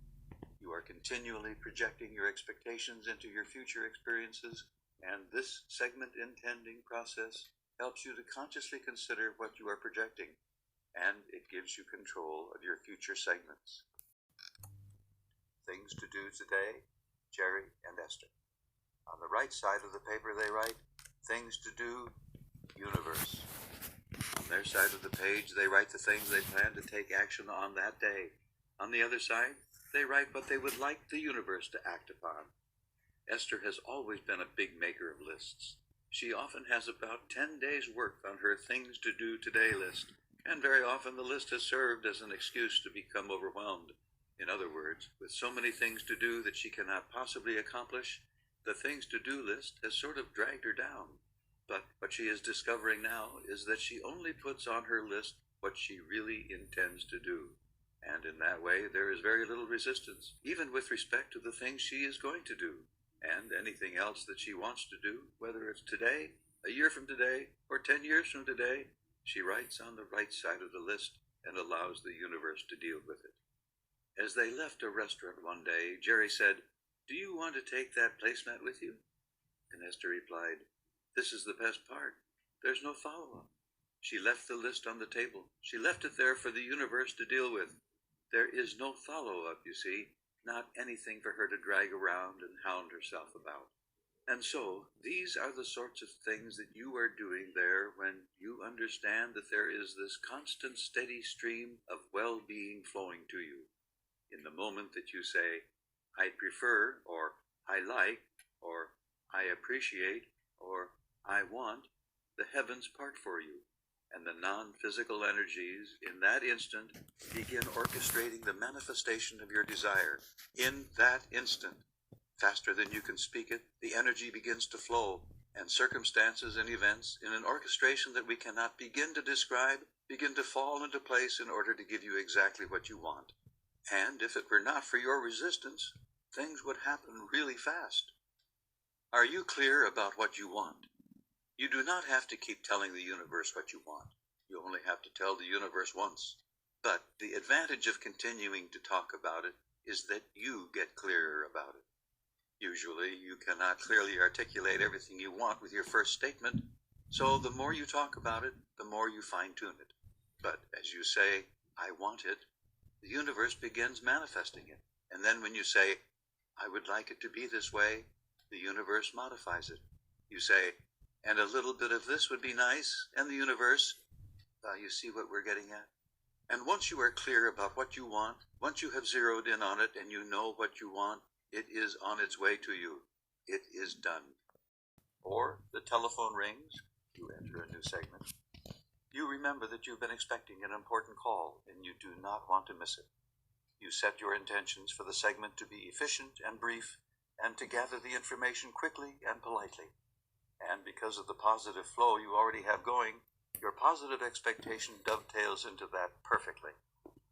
You are continually projecting your expectations into your future experiences, and this segment intending process helps you to consciously consider what you are projecting, and it gives you control of your future segments. Things to do today, Jerry and Esther. On the right side of the paper they write, things to do, universe. On their side of the page they write the things they plan to take action on that day. On the other side, they write what they would like the universe to act upon. Esther has always been a big maker of lists. She often has about 10 days' work on her things to do today list, and very often the list has served as an excuse to become overwhelmed. In other words, with so many things to do that she cannot possibly accomplish, the things to do list has sort of dragged her down. But what she is discovering now is that she only puts on her list what she really intends to do. And in that way, there is very little resistance, even with respect to the things she is going to do, and anything else that she wants to do, whether it's today, a year from today, or 10 years from today, she writes on the right side of the list and allows the universe to deal with it. As they left a restaurant one day, Jerry said, "Do you want to take that placemat with you?" And Esther replied, "This is the best part. There's no follow-up." She left the list on the table. She left it there for the universe to deal with. There is no follow-up, you see, not anything for her to drag around and hound herself about. And so, these are the sorts of things that you are doing there when you understand that there is this constant, steady stream of well-being flowing to you. In the moment that you say, "I prefer," or "I like," or "I appreciate," or "I want," the heavens part for you, and the non-physical energies in that instant begin orchestrating the manifestation of your desire. In that instant, faster than you can speak it, the energy begins to flow, and circumstances and events in an orchestration that we cannot begin to describe begin to fall into place in order to give you exactly what you want. And if it were not for your resistance, things would happen really fast. Are you clear about what you want? You do not have to keep telling the universe what you want. You only have to tell the universe once. But the advantage of continuing to talk about it is that you get clearer about it. Usually, you cannot clearly articulate everything you want with your first statement, so the more you talk about it, the more you fine-tune it. But as you say, "I want it," the universe begins manifesting it. And then when you say, "I would like it to be this way," the universe modifies it. You say, "And a little bit of this would be nice," and the universe, you see what we're getting at? And once you are clear about what you want, once you have zeroed in on it and you know what you want, it is on its way to you. It is done. Or the telephone rings. You enter a new segment. You remember that you've been expecting an important call and you do not want to miss it. You set your intentions for the segment to be efficient and brief and to gather the information quickly and politely. And because of the positive flow you already have going, your positive expectation dovetails into that perfectly.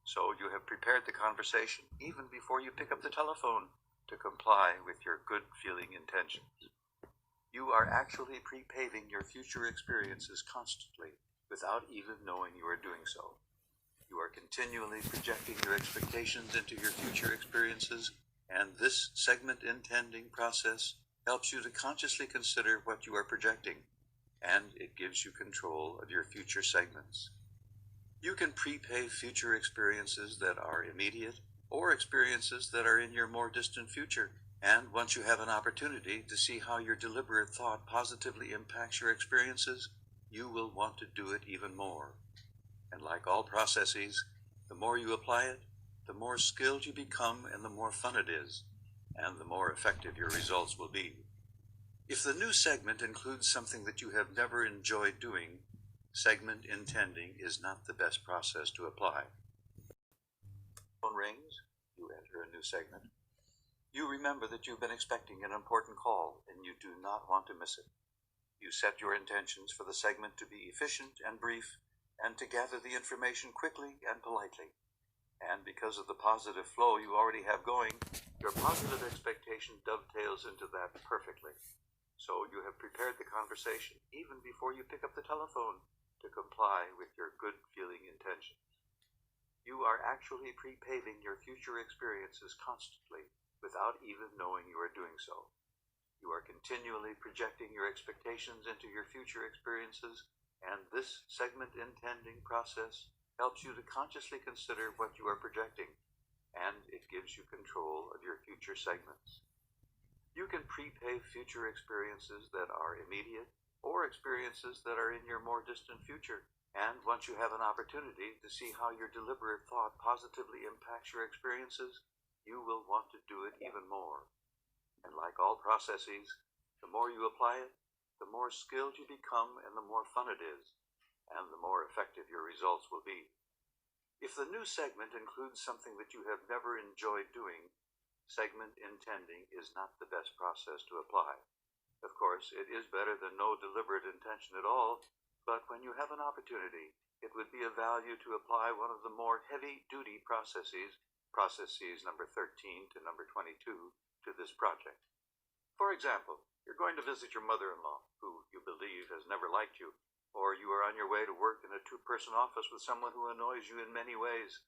So you have prepared the conversation even before you pick up the telephone to comply with your good-feeling intentions. You are actually pre-paving your future experiences constantly without even knowing you are doing so. You are continually projecting your expectations into your future experiences, and this segment intending process helps you to consciously consider what you are projecting, and it gives you control of your future segments. You can prepay future experiences that are immediate or experiences that are in your more distant future. And once you have an opportunity to see how your deliberate thought positively impacts your experiences, you will want to do it even more. And like all processes, the more you apply it, the more skilled you become and the more fun it is, and the more effective your results will be. If the new segment includes something that you have never enjoyed doing, segment intending is not the best process to apply. Phone rings, you enter a new segment. You remember that you've been expecting an important call and you do not want to miss it. You set your intentions for the segment to be efficient and brief and to gather the information quickly and politely. And because of the positive flow you already have going, your positive expectation dovetails into that perfectly. So you have prepared the conversation even before you pick up the telephone to comply with your good feeling intentions. You are actually pre-paving your future experiences constantly without even knowing you are doing so. You are continually projecting your expectations into your future experiences, and this segment intending process helps you to consciously consider what you are projecting, and it gives you control of your future segments. You can prepay future experiences that are immediate or experiences that are in your more distant future, and once you have an opportunity to see how your deliberate thought positively impacts your experiences, you will want to do it even more. And like all processes, the more you apply it, the more skilled you become and the more fun it is, and the more effective your results will be. If the new segment includes something that you have never enjoyed doing, segment intending is not the best process to apply. Of course, it is better than no deliberate intention at all, but when you have an opportunity, it would be of value to apply one of the more heavy-duty processes number 13 to number 22, to this project. For example, you're going to visit your mother-in-law, who you believe has never liked you, or you are on your way to work in a two-person office with someone who annoys you in many ways.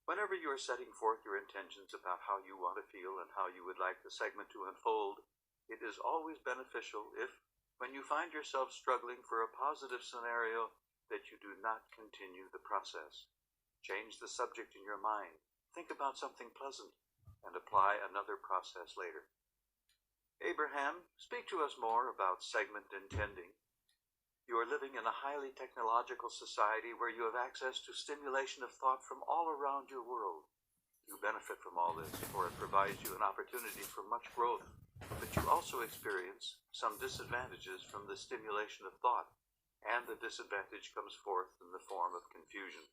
Whenever you are setting forth your intentions about how you want to feel and how you would like the segment to unfold, it is always beneficial if, when you find yourself struggling for a positive scenario, that you do not continue the process. Change the subject in your mind. Think about something pleasant and apply another process later. Abraham, speak to us more about segment intending. You are living in a highly technological society where you have access to stimulation of thought from all around your world. You benefit from all this, for it provides you an opportunity for much growth, but you also experience some disadvantages from the stimulation of thought, and the disadvantage comes forth in the form of confusion.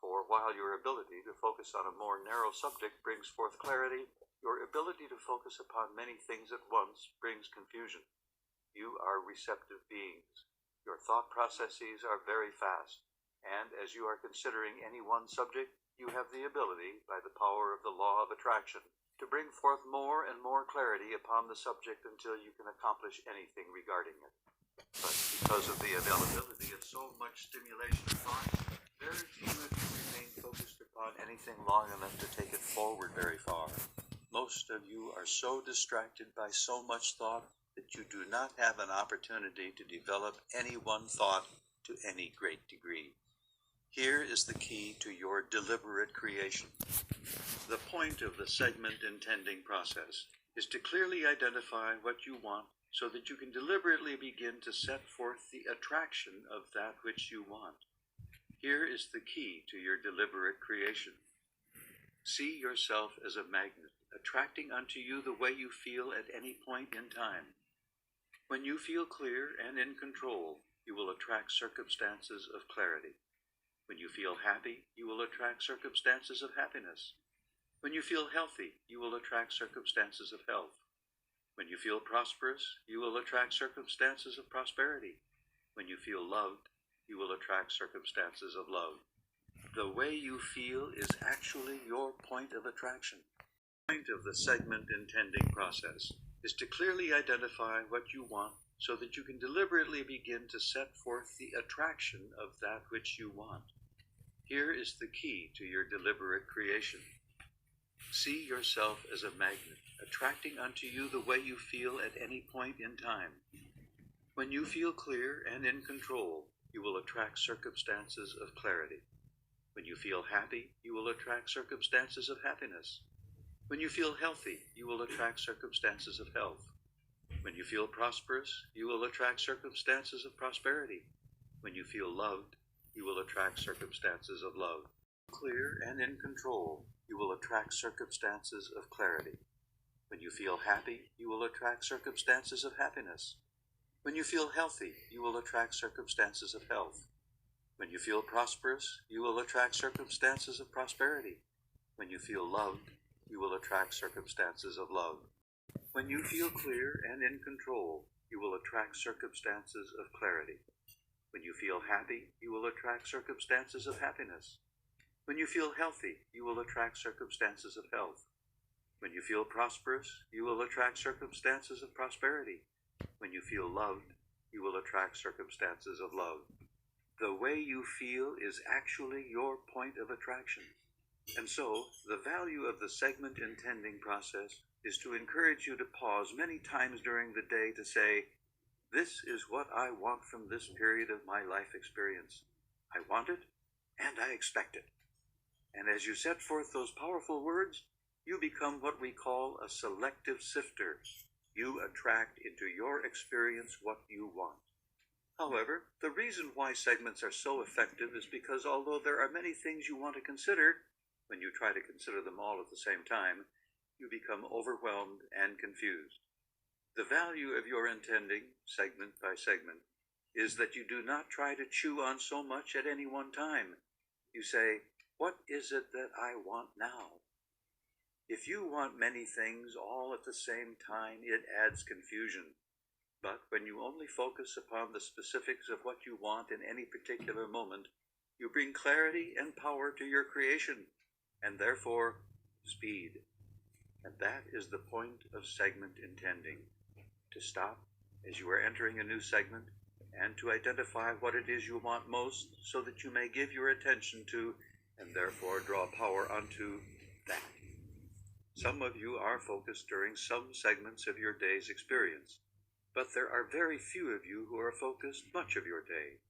For while your ability to focus on a more narrow subject brings forth clarity, your ability to focus upon many things at once brings confusion. You are receptive beings. Your thought processes are very fast, and as you are considering any one subject, you have the ability, by the power of the law of attraction, to bring forth more and more clarity upon the subject until you can accomplish anything regarding it. But because of the availability of so much stimulation of thought, very few of you remain focused upon anything long enough to take it forward very far. Most of you are so distracted by so much thought that you do not have an opportunity to develop any one thought to any great degree. Here is the key to your deliberate creation. The point of the segment intending process is to clearly identify what you want so that you can deliberately begin to set forth the attraction of that which you want. Here is the key to your deliberate creation. See yourself as a magnet, attracting unto you the way you feel at any point in time. When you feel clear and in control, you will attract circumstances of clarity. When you feel happy, you will attract circumstances of happiness. When you feel healthy, you will attract circumstances of health. When you feel prosperous, you will attract circumstances of prosperity. When you feel loved, you will attract circumstances of love. The way you feel is actually your point of attraction. The point of the segment intending process is to clearly identify what you want so that you can deliberately begin to set forth the attraction of that which you want. Here is the key to your deliberate creation. See yourself as a magnet, attracting unto you the way you feel at any point in time. When you feel clear and in control, you will attract circumstances of clarity. When you feel happy, you will attract circumstances of happiness. When you feel healthy, you will attract circumstances of health. When you feel prosperous, you will attract circumstances of prosperity. When you feel loved, you will attract circumstances of love. Clear and in control, you will attract circumstances of clarity. When you feel happy, you will attract circumstances of happiness. When you feel healthy, you will attract circumstances of health. When you feel prosperous, you will attract circumstances of prosperity. When you feel loved, you will attract circumstances of love. When you feel clear and in control, you will attract circumstances of clarity. When you feel happy, you will attract circumstances of happiness. When you feel healthy, you will attract circumstances of health. When you feel prosperous, you will attract circumstances of prosperity. When you feel loved, you will attract circumstances of love. The way you feel is actually your point of attraction. And so, the value of the segment intending process is to encourage you to pause many times during the day to say, this is what I want from this period of my life experience. I want it, and I expect it. And as you set forth those powerful words, you become what we call a selective sifter. You attract into your experience what you want. However, the reason why segments are so effective is because although there are many things you want to consider, when you try to consider them all at the same time, you become overwhelmed and confused. The value of your intending, segment by segment, is that you do not try to chew on so much at any one time. You say, what is it that I want now? If you want many things all at the same time, it adds confusion. But when you only focus upon the specifics of what you want in any particular moment, you bring clarity and power to your creation, and therefore speed. And that is the point of segment intending, to stop as you are entering a new segment and to identify what it is you want most so that you may give your attention to and therefore draw power unto that. Some of you are focused during some segments of your day's experience, but there are very few of you who are focused much of your day,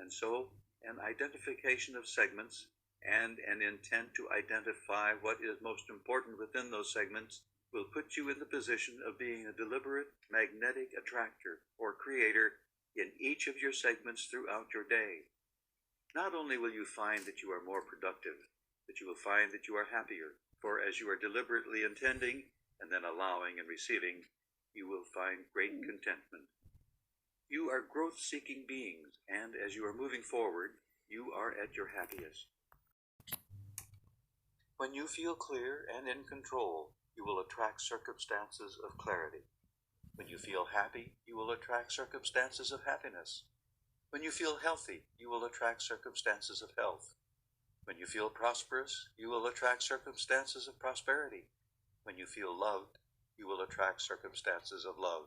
and so an identification of segments and an intent to identify what is most important within those segments will put you in the position of being a deliberate magnetic attractor or creator in each of your segments throughout your day. Not only will you find that you are more productive, but you will find that you are happier, for as you are deliberately intending and then allowing and receiving, you will find great contentment. You are growth-seeking beings, and as you are moving forward, you are at your happiest. When you feel clear and in control, you will attract circumstances of clarity. When you feel happy, you will attract circumstances of happiness. When you feel healthy, you will attract circumstances of health. When you feel prosperous, you will attract circumstances of prosperity. When you feel loved, you will attract circumstances of love.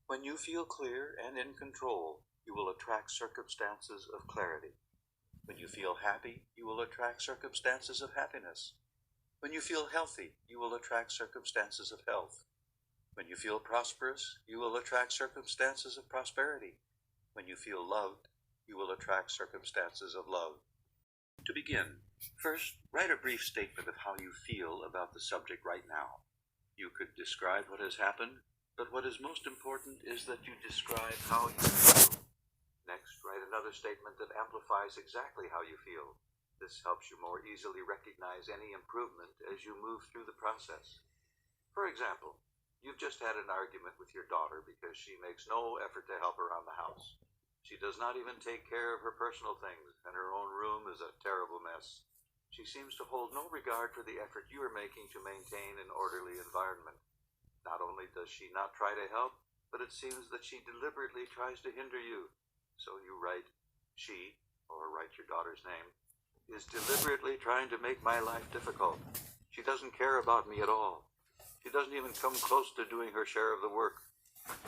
When you feel clear and in control, you will attract circumstances of clarity. When you feel happy, you will attract circumstances of happiness. When you feel healthy, you will attract circumstances of health. When you feel prosperous, you will attract circumstances of prosperity. When you feel loved, you will attract circumstances of love. To begin, first, write a brief statement of how you feel about the subject right now. You could describe what has happened, but what is most important is that you describe how you feel. Next, write another statement that amplifies exactly how you feel. This helps you more easily recognize any improvement as you move through the process. For example, you've just had an argument with your daughter because she makes no effort to help around the house. She does not even take care of her personal things, and her own room is a terrible mess. She seems to hold no regard for the effort you are making to maintain an orderly environment. Not only does she not try to help, but it seems that she deliberately tries to hinder you. So you write, she, or write your daughter's name, is deliberately trying to make my life difficult. She doesn't care about me at all. She doesn't even come close to doing her share of the work.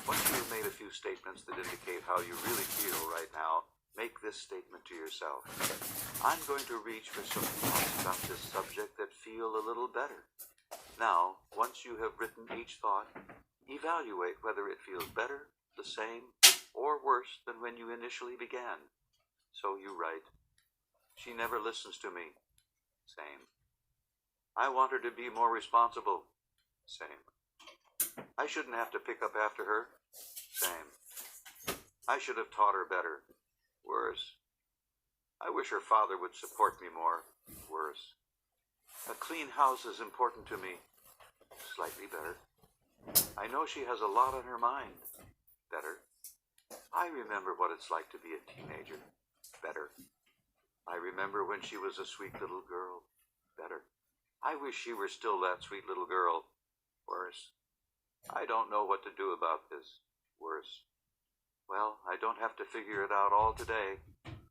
Once you have made a few statements that indicate how you really feel right now, make this statement to yourself. I'm going to reach for some thoughts about this subject that feel a little better. Now, once you have written each thought, evaluate whether it feels better, the same, or worse than when you initially began. So you write, she never listens to me. Same. I want her to be more responsible. Same. I shouldn't have to pick up after her. Same. I should have taught her better. Worse. I wish her father would support me more. Worse. A clean house is important to me. Slightly better. I know she has a lot on her mind. Better. I remember what it's like to be a teenager. Better. I remember when she was a sweet little girl. Better. I wish she were still that sweet little girl. Worse. I don't know what to do about this. Worse. Well, I don't have to figure it out all today.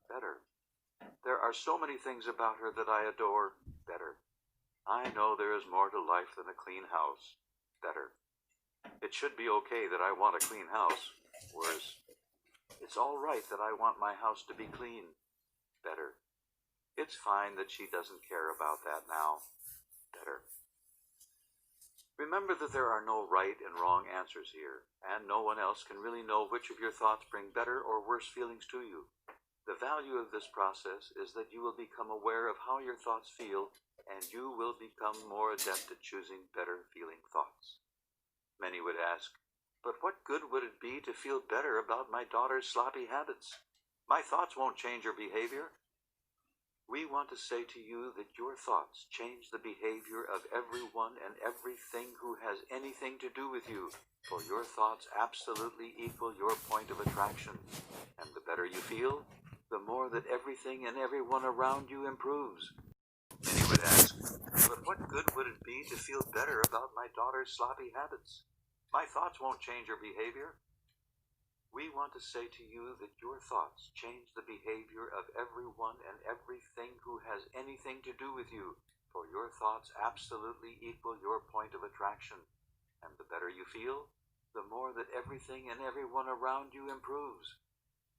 Better. There are so many things about her that I adore. Better. I know there is more to life than a clean house. Better. It should be okay that I want a clean house. Worse. It's all right that I want my house to be clean. Better. It's fine that she doesn't care about that now. Better. Remember that there are no right and wrong answers here, and no one else can really know which of your thoughts bring better or worse feelings to you. The value of this process is that you will become aware of how your thoughts feel, and you will become more adept at choosing better feeling thoughts. Many would ask, but what good would it be to feel better about my daughter's sloppy habits? My thoughts won't change her behavior. We want to say to you that your thoughts change the behavior of everyone and everything who has anything to do with you, for your thoughts absolutely equal your point of attraction. And the better you feel, the more that everything and everyone around you improves. Many would ask, but what good would it be to feel better about my daughter's sloppy habits? My thoughts won't change her behavior. We want to say to you that your thoughts change the behavior of everyone and everything who has anything to do with you, for your thoughts absolutely equal your point of attraction. And the better you feel, the more that everything and everyone around you improves.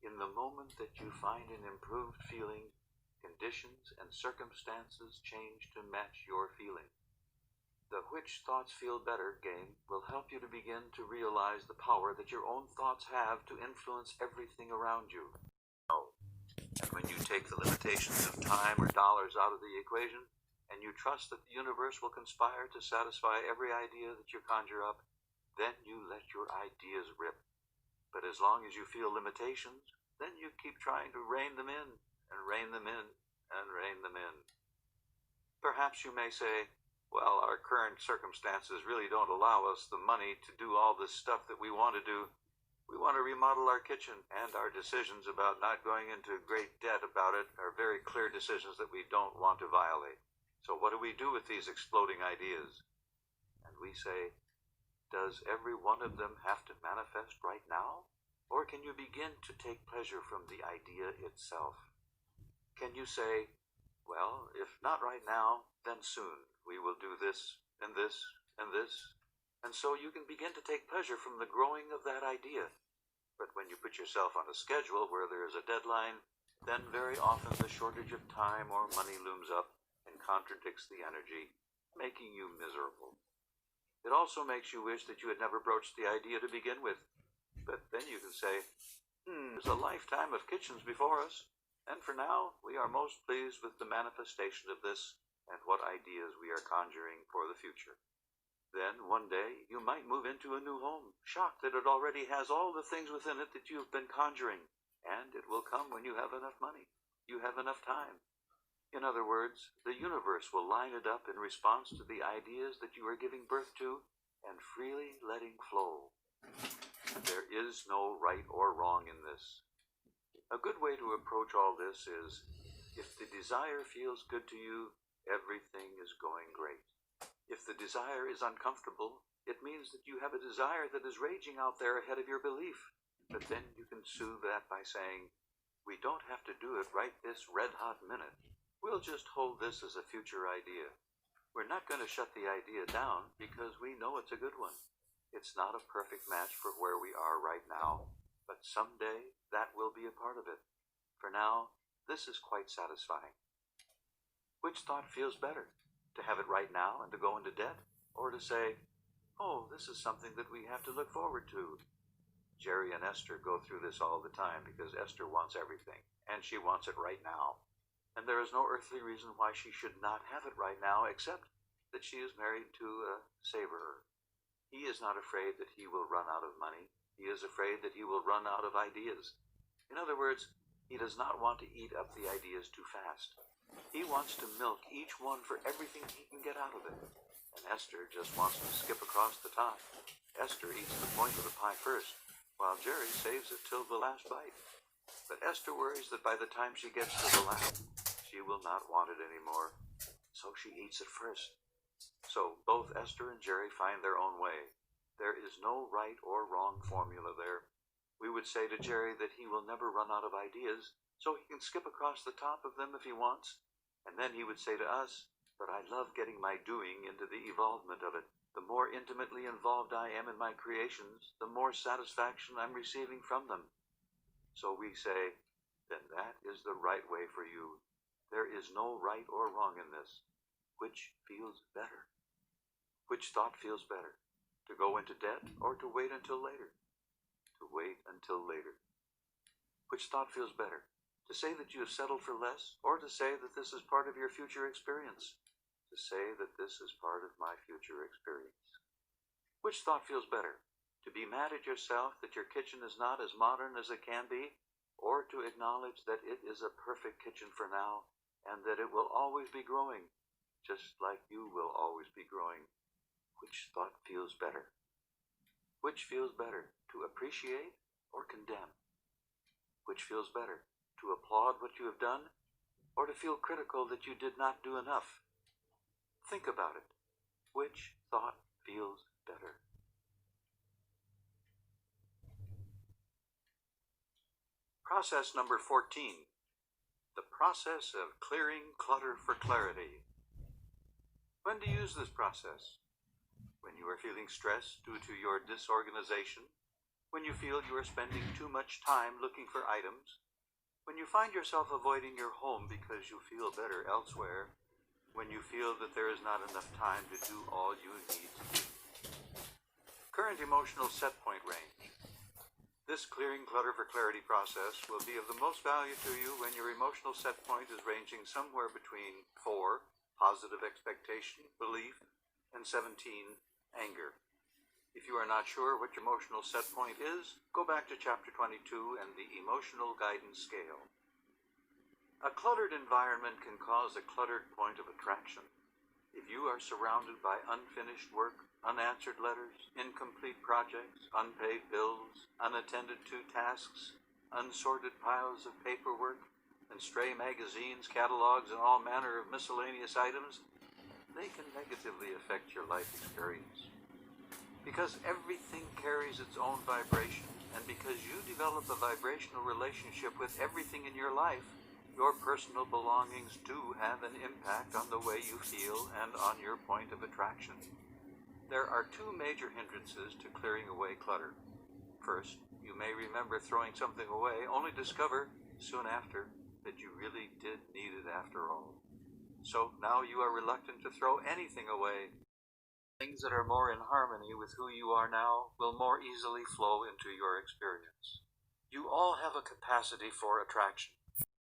In the moment that you find an improved feeling, conditions and circumstances change to match your feeling. The Which Thoughts Feel Better game will help you to begin to realize the power that your own thoughts have to influence everything around you. And when you take the limitations of time or dollars out of the equation, and you trust that the universe will conspire to satisfy every idea that you conjure up, then you let your ideas rip. But as long as you feel limitations, then you keep trying to rein them in, and rein them in, and rein them in. Perhaps you may say, well, our current circumstances really don't allow us the money to do all this stuff that we want to do. We want to remodel our kitchen, and our decisions about not going into great debt about it are very clear decisions that we don't want to violate. So what do we do with these exploding ideas? And we say, does every one of them have to manifest right now? Or can you begin to take pleasure from the idea itself? Can you say, well, if not right now, then soon we will do this, and this, and this, and so you can begin to take pleasure from the growing of that idea. But when you put yourself on a schedule where there is a deadline, then very often the shortage of time or money looms up and contradicts the energy, making you miserable. It also makes you wish that you had never broached the idea to begin with. But then you can say, there's a lifetime of kitchens before us, and for now we are most pleased with the manifestation of this and what ideas we are conjuring for the future. Then, one day, you might move into a new home, shocked that it already has all the things within it that you've been conjuring, and it will come when you have enough money, you have enough time. In other words, the universe will line it up in response to the ideas that you are giving birth to and freely letting flow. There is no right or wrong in this. A good way to approach all this is, if the desire feels good to you, everything is going great. If the desire is uncomfortable, it means that you have a desire that is raging out there ahead of your belief. But then you can soothe that by saying, we don't have to do it right this red-hot minute. We'll just hold this as a future idea. We're not going to shut the idea down because we know it's a good one. It's not a perfect match for where we are right now, but someday that will be a part of it. For now, this is quite satisfying. Which thought feels better? To have it right now and to go into debt? Or to say, oh, this is something that we have to look forward to? Jerry and Esther go through this all the time because Esther wants everything, and she wants it right now. And there is no earthly reason why she should not have it right now, except that she is married to a saverer. He is not afraid that he will run out of money. He is afraid that he will run out of ideas. In other words, he does not want to eat up the ideas too fast. He wants to milk each one for everything he can get out of it. And Esther just wants to skip across the top. Esther eats the point of the pie first, while Jerry saves it till the last bite. But Esther worries that by the time she gets to the last, she will not want it anymore, so she eats it first. So both Esther and Jerry find their own way. There is no right or wrong formula there. We would say to Jerry that he will never run out of ideas, so he can skip across the top of them if he wants. And then he would say to us, but I love getting my doing into the evolvement of it. The more intimately involved I am in my creations, the more satisfaction I'm receiving from them. So we say, then that is the right way for you. There is no right or wrong in this. Which feels better? Which thought feels better? To go into debt or to wait until later? To wait until later. Which thought feels better? To say that you have settled for less, or to say that this is part of your future experience? To say that this is part of my future experience. Which thought feels better? To be mad at yourself that your kitchen is not as modern as it can be, or to acknowledge that it is a perfect kitchen for now, and that it will always be growing, just like you will always be growing? Which thought feels better? Which feels better, to appreciate or condemn? Which feels better, to applaud what you have done, or to feel critical that you did not do enough? Think about it. Which thought feels better? Process number 14. The process of clearing clutter for clarity. When to use this process? When you are feeling stressed due to your disorganization, when you feel you are spending too much time looking for items, when you find yourself avoiding your home because you feel better elsewhere, when you feel that there is not enough time to do all you need to do. Current emotional set point range. This clearing clutter for clarity process will be of the most value to you when your emotional set point is ranging somewhere between 4, positive expectation, belief, and 17, anger. If you are not sure what your emotional set point is, go back to chapter 22 and the emotional guidance scale. A cluttered environment can cause a cluttered point of attraction. If you are surrounded by unfinished work, unanswered letters, incomplete projects, unpaid bills, unattended to tasks, unsorted piles of paperwork, and stray magazines, catalogs, and all manner of miscellaneous items, they can negatively affect your life experience. Because everything carries its own vibration, and because you develop a vibrational relationship with everything in your life, your personal belongings do have an impact on the way you feel and on your point of attraction. There are 2 major hindrances to clearing away clutter. First, you may remember throwing something away, only discover soon after that you really did need it after all. So now you are reluctant to throw anything away. Things that are more in harmony with who you are now will more easily flow into your experience. You all have a capacity for attraction.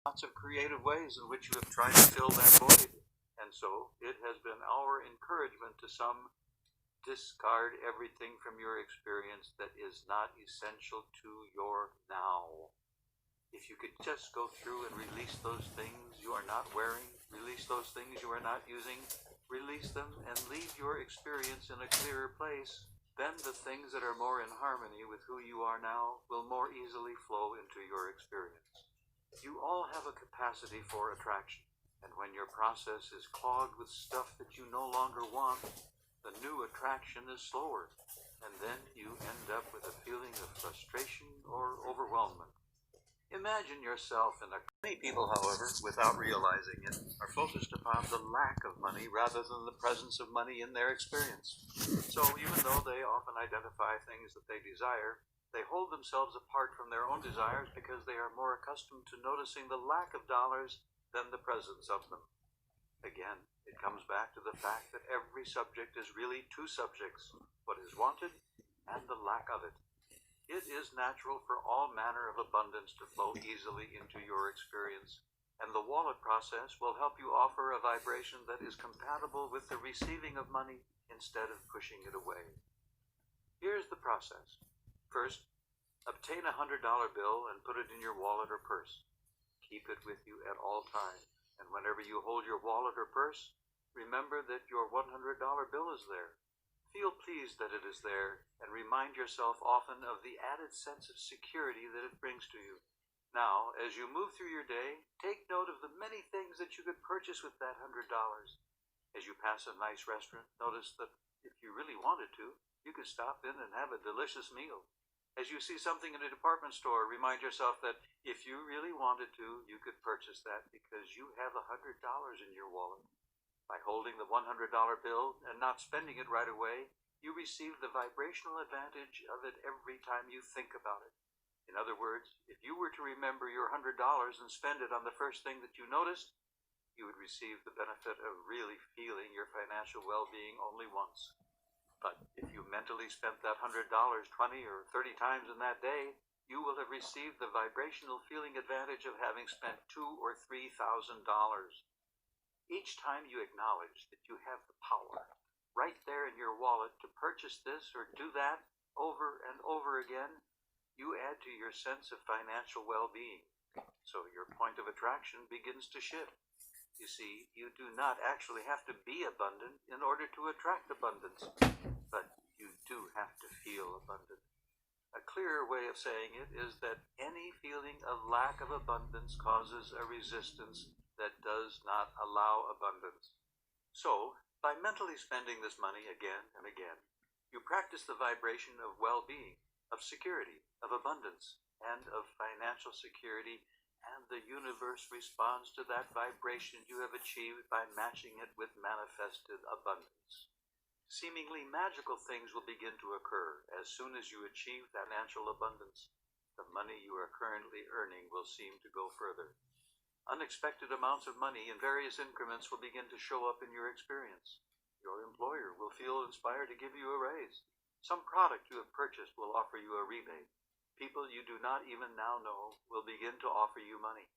Lots of creative ways in which you have tried to fill that void. And so it has been our encouragement to some, discard everything from your experience that is not essential to your now. If you could just go through and release those things you are not wearing, release those things you are not using, release them and leave your experience in a clearer place, then the things that are more in harmony with who you are now will more easily flow into your experience. You all have a capacity for attraction, and when your process is clogged with stuff that you no longer want, the new attraction is slower, and then you end up with a feeling of frustration or overwhelmment. In Imagine yourself in a... Many people, however, without realizing it, are focused upon the lack of money rather than the presence of money in their experience. So even though they often identify things that they desire, they hold themselves apart from their own desires because they are more accustomed to noticing the lack of dollars than the presence of them. Again, it comes back to the fact that every subject is really two subjects, what is wanted and the lack of it. It is natural for all manner of abundance to flow easily into your experience, and the wallet process will help you offer a vibration that is compatible with the receiving of money instead of pushing it away. Here's the process. First, obtain a $100 bill and put it in your wallet or purse. Keep it with you at all times, and whenever you hold your wallet or purse, remember that your $100 bill is there. Feel pleased that it is there, and remind yourself often of the added sense of security that it brings to you. Now, as you move through your day, take note of the many things that you could purchase with that $100. As you pass a nice restaurant, notice that if you really wanted to, you could stop in and have a delicious meal. As you see something in a department store, remind yourself that if you really wanted to, you could purchase that because you have $100 in your wallet. By holding the $100 bill and not spending it right away, you receive the vibrational advantage of it every time you think about it. In other words, if you were to remember your $100 and spend it on the first thing that you noticed, you would receive the benefit of really feeling your financial well-being only once. But if you mentally spent that $100 20 or 30 times in that day, you will have received the vibrational feeling advantage of having spent $2,000 or $3,000. Each time you acknowledge that you have the power right there in your wallet to purchase this or do that over and over again, you add to your sense of financial well-being. So your point of attraction begins to shift. You see, you do not actually have to be abundant in order to attract abundance, but you do have to feel abundant. A clearer way of saying it is that any feeling of lack of abundance causes a resistance that does not allow abundance. So, by mentally spending this money again and again, you practice the vibration of well-being, of security, of abundance, and of financial security, and the universe responds to that vibration you have achieved by matching it with manifested abundance. Seemingly magical things will begin to occur as soon as you achieve financial abundance. The money you are currently earning will seem to go further. Unexpected amounts of money in various increments will begin to show up in your experience. Your employer will feel inspired to give you a raise. Some product you have purchased will offer you a rebate. People you do not even now know will begin to offer you money.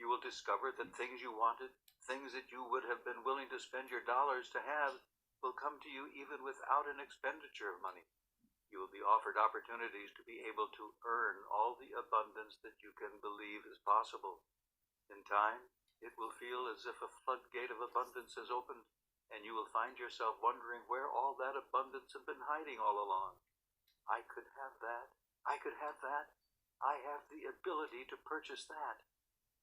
You will discover that things you wanted, things that you would have been willing to spend your dollars to have, will come to you even without an expenditure of money. You will be offered opportunities to be able to earn all the abundance that you can believe is possible. In time, it will feel as if a floodgate of abundance has opened, and you will find yourself wondering where all that abundance had been hiding all along. I could have that. I could have that. I have the ability to purchase that.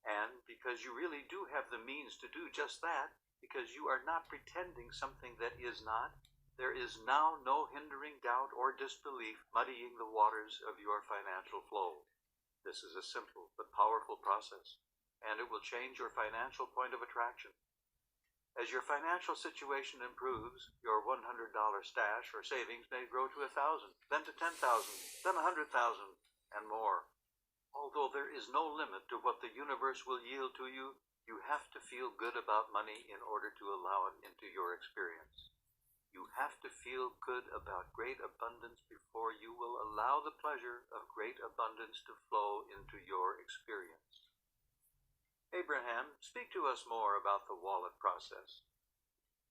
And because you really do have the means to do just that, because you are not pretending something that is not, there is now no hindering doubt or disbelief muddying the waters of your financial flow. This is a simple but powerful process, and it will change your financial point of attraction. As your financial situation improves, your $100 stash or savings may grow to $1,000, then to $10,000, then $100,000, and more. Although there is no limit to what the universe will yield to you, you have to feel good about money in order to allow it into your experience. You have to feel good about great abundance before you will allow the pleasure of great abundance to flow into your experience. Abraham, speak to us more about the wallet process.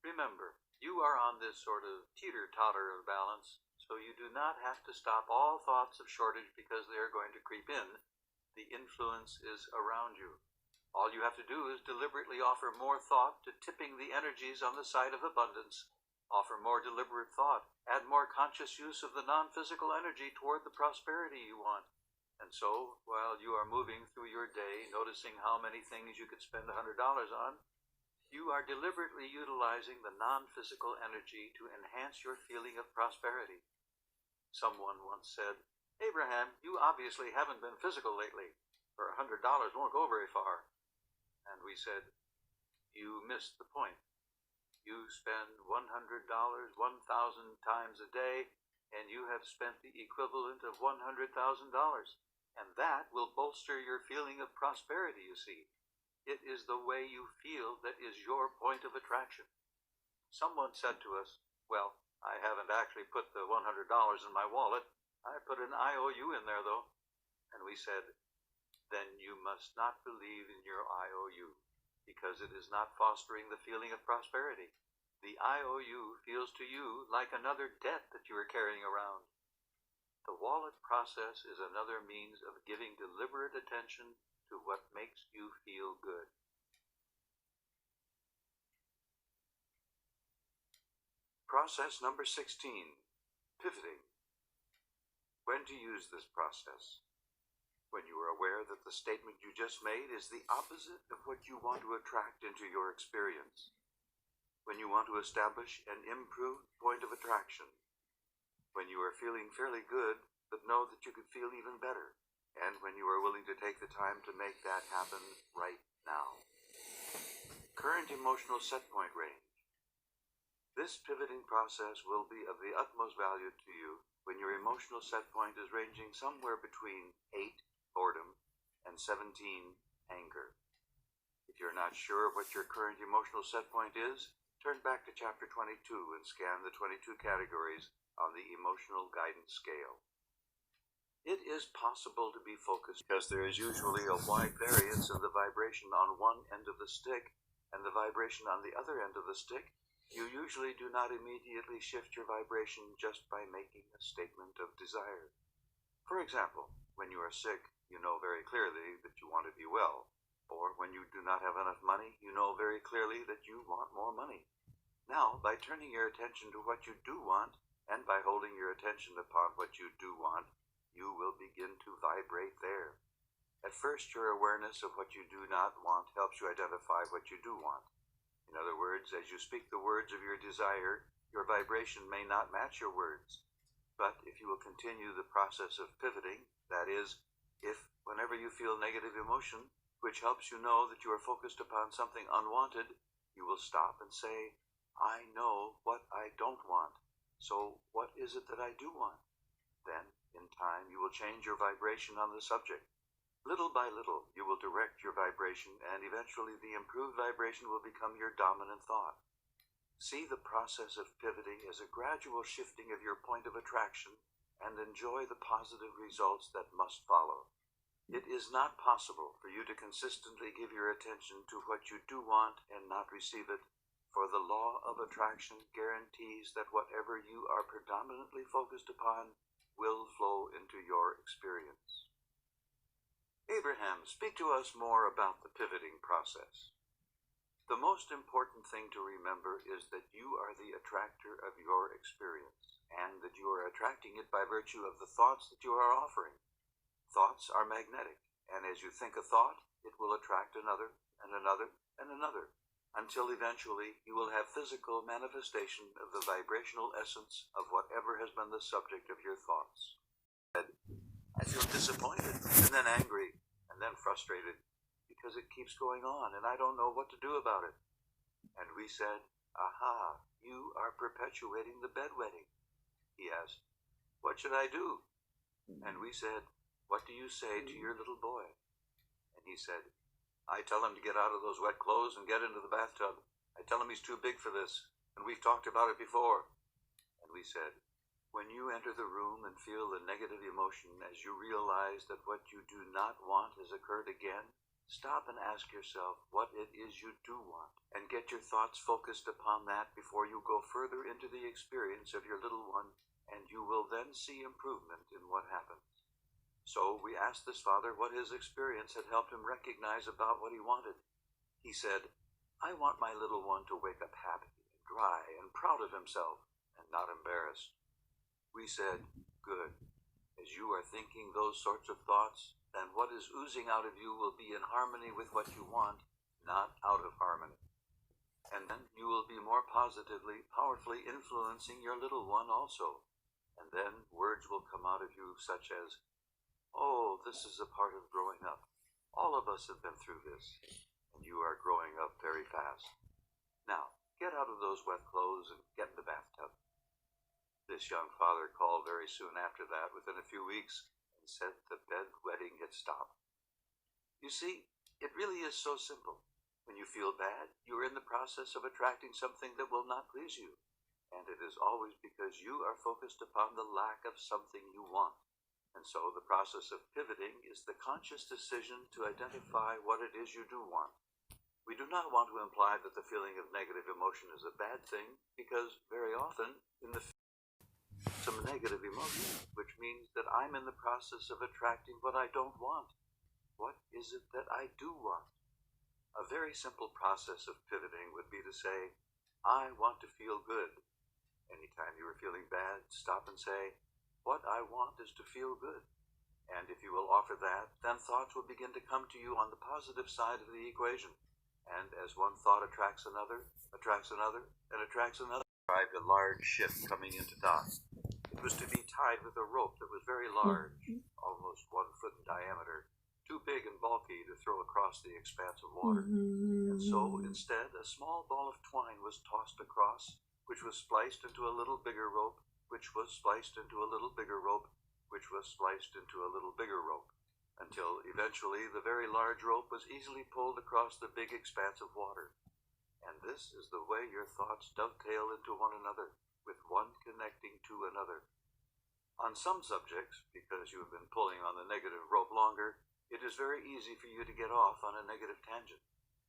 Remember, you are on this sort of teeter-totter of balance, so you do not have to stop all thoughts of shortage because they are going to creep in. The influence is around you. All you have to do is deliberately offer more thought to tipping the energies on the side of abundance. Offer more deliberate thought. Add more conscious use of the non-physical energy toward the prosperity you want. And so, while you are moving through your day, noticing how many things you could spend $100 on, you are deliberately utilizing the non-physical energy to enhance your feeling of prosperity. Someone once said, "Abraham, you obviously haven't been physical lately." for $100 won't go very far. And we said, you missed the point. You spend $100 1,000 times a day, and you have spent the equivalent of $100,000. And that will bolster your feeling of prosperity, you see. It is the way you feel that is your point of attraction. Someone said to us, well, I haven't actually put the $100 in my wallet. I put an IOU in there, though. And we said, then you must not believe in your IOU, because it is not fostering the feeling of prosperity. The IOU feels to you like another debt that you are carrying around. The wallet process is another means of giving deliberate attention to what makes you feel good. Process number 16, pivoting. When to use this process? When you are aware that the statement you just made is the opposite of what you want to attract into your experience. When you want to establish an improved point of attraction. When you are feeling fairly good, but know that you could feel even better. And when you are willing to take the time to make that happen right now. Current emotional set point range. This pivoting process will be of the utmost value to you when your emotional set point is ranging somewhere between 8, boredom, and 17, anger. If you're not sure what your current emotional set point is, turn back to chapter 22 and scan the 22 categories on the emotional guidance scale. It is possible to be focused because there is usually a wide variance in the vibration on one end of the stick and the vibration on the other end of the stick. You usually do not immediately shift your vibration just by making a statement of desire. For example, when you are sick, you know very clearly that you want to be well. Or when you do not have enough money, you know very clearly that you want more money. Now, by turning your attention to what you do want, and by holding your attention upon what you do want, you will begin to vibrate there. At first, your awareness of what you do not want helps you identify what you do want. In other words, as you speak the words of your desire, your vibration may not match your words. But if you will continue the process of pivoting, that is, if whenever you feel negative emotion, which helps you know that you are focused upon something unwanted, you will stop and say, I know what I don't want. So what is it that I do want? Then, in time, you will change your vibration on the subject. Little by little, you will direct your vibration, and eventually the improved vibration will become your dominant thought. See the process of pivoting as a gradual shifting of your point of attraction, and enjoy the positive results that must follow. It is not possible for you to consistently give your attention to what you do want and not receive it, for the law of attraction guarantees that whatever you are predominantly focused upon will flow into your experience. Abraham, speak to us more about the pivoting process. The most important thing to remember is that you are the attractor of your experience, and that you are attracting it by virtue of the thoughts that you are offering. Thoughts are magnetic, and as you think a thought, it will attract another, and another, and another, until eventually you will have physical manifestation of the vibrational essence of whatever has been the subject of your thoughts. I feel disappointed, and then angry, and then frustrated, because it keeps going on, and I don't know what to do about it. And we said, aha, you are perpetuating the bedwetting. He asked, what should I do? And we said, what do you say to your little boy? And he said, I tell him to get out of those wet clothes and get into the bathtub. I tell him he's too big for this, and we've talked about it before. And we said, when you enter the room and feel the negative emotion as you realize that what you do not want has occurred again, stop and ask yourself what it is you do want, and get your thoughts focused upon that before you go further into the experience of your little one, and you will then see improvement in what happens. So we asked this father what his experience had helped him recognize about what he wanted. He said, I want my little one to wake up happy and dry and proud of himself and not embarrassed. We said, good. As you are thinking those sorts of thoughts, then what is oozing out of you will be in harmony with what you want, not out of harmony. And then you will be more positively, powerfully influencing your little one also. And then words will come out of you such as, oh, this is a part of growing up. All of us have been through this, and you are growing up very fast. Now, get out of those wet clothes and get in the bathtub. This young father called very soon after that, within a few weeks, and said the bedwetting had stopped. You see, it really is so simple. When you feel bad, you are in the process of attracting something that will not please you, and it is always because you are focused upon the lack of something you want. And so the process of pivoting is the conscious decision to identify what it is you do want. We do not want to imply that the feeling of negative emotion is a bad thing, because very often in the some negative emotion, which means that I'm in the process of attracting what I don't want. What is it that I do want? A very simple process of pivoting would be to say, I want to feel good. Anytime you are feeling bad, stop and say, what I want is to feel good. And if you will offer that, then thoughts will begin to come to you on the positive side of the equation. And as one thought attracts another, and attracts another, arrived a large ship coming into dock. It was to be tied with a rope that was very large, almost 1 foot in diameter, too big and bulky to throw across the expanse of water. And so, instead, a small ball of twine was tossed across, which was spliced into a little bigger rope, which was spliced into a little bigger rope, which was spliced into a little bigger rope, until eventually the very large rope was easily pulled across the big expanse of water. And this is the way your thoughts dovetail into one another, with one connecting to another. On some subjects, because you have been pulling on the negative rope longer, it is very easy for you to get off on a negative tangent.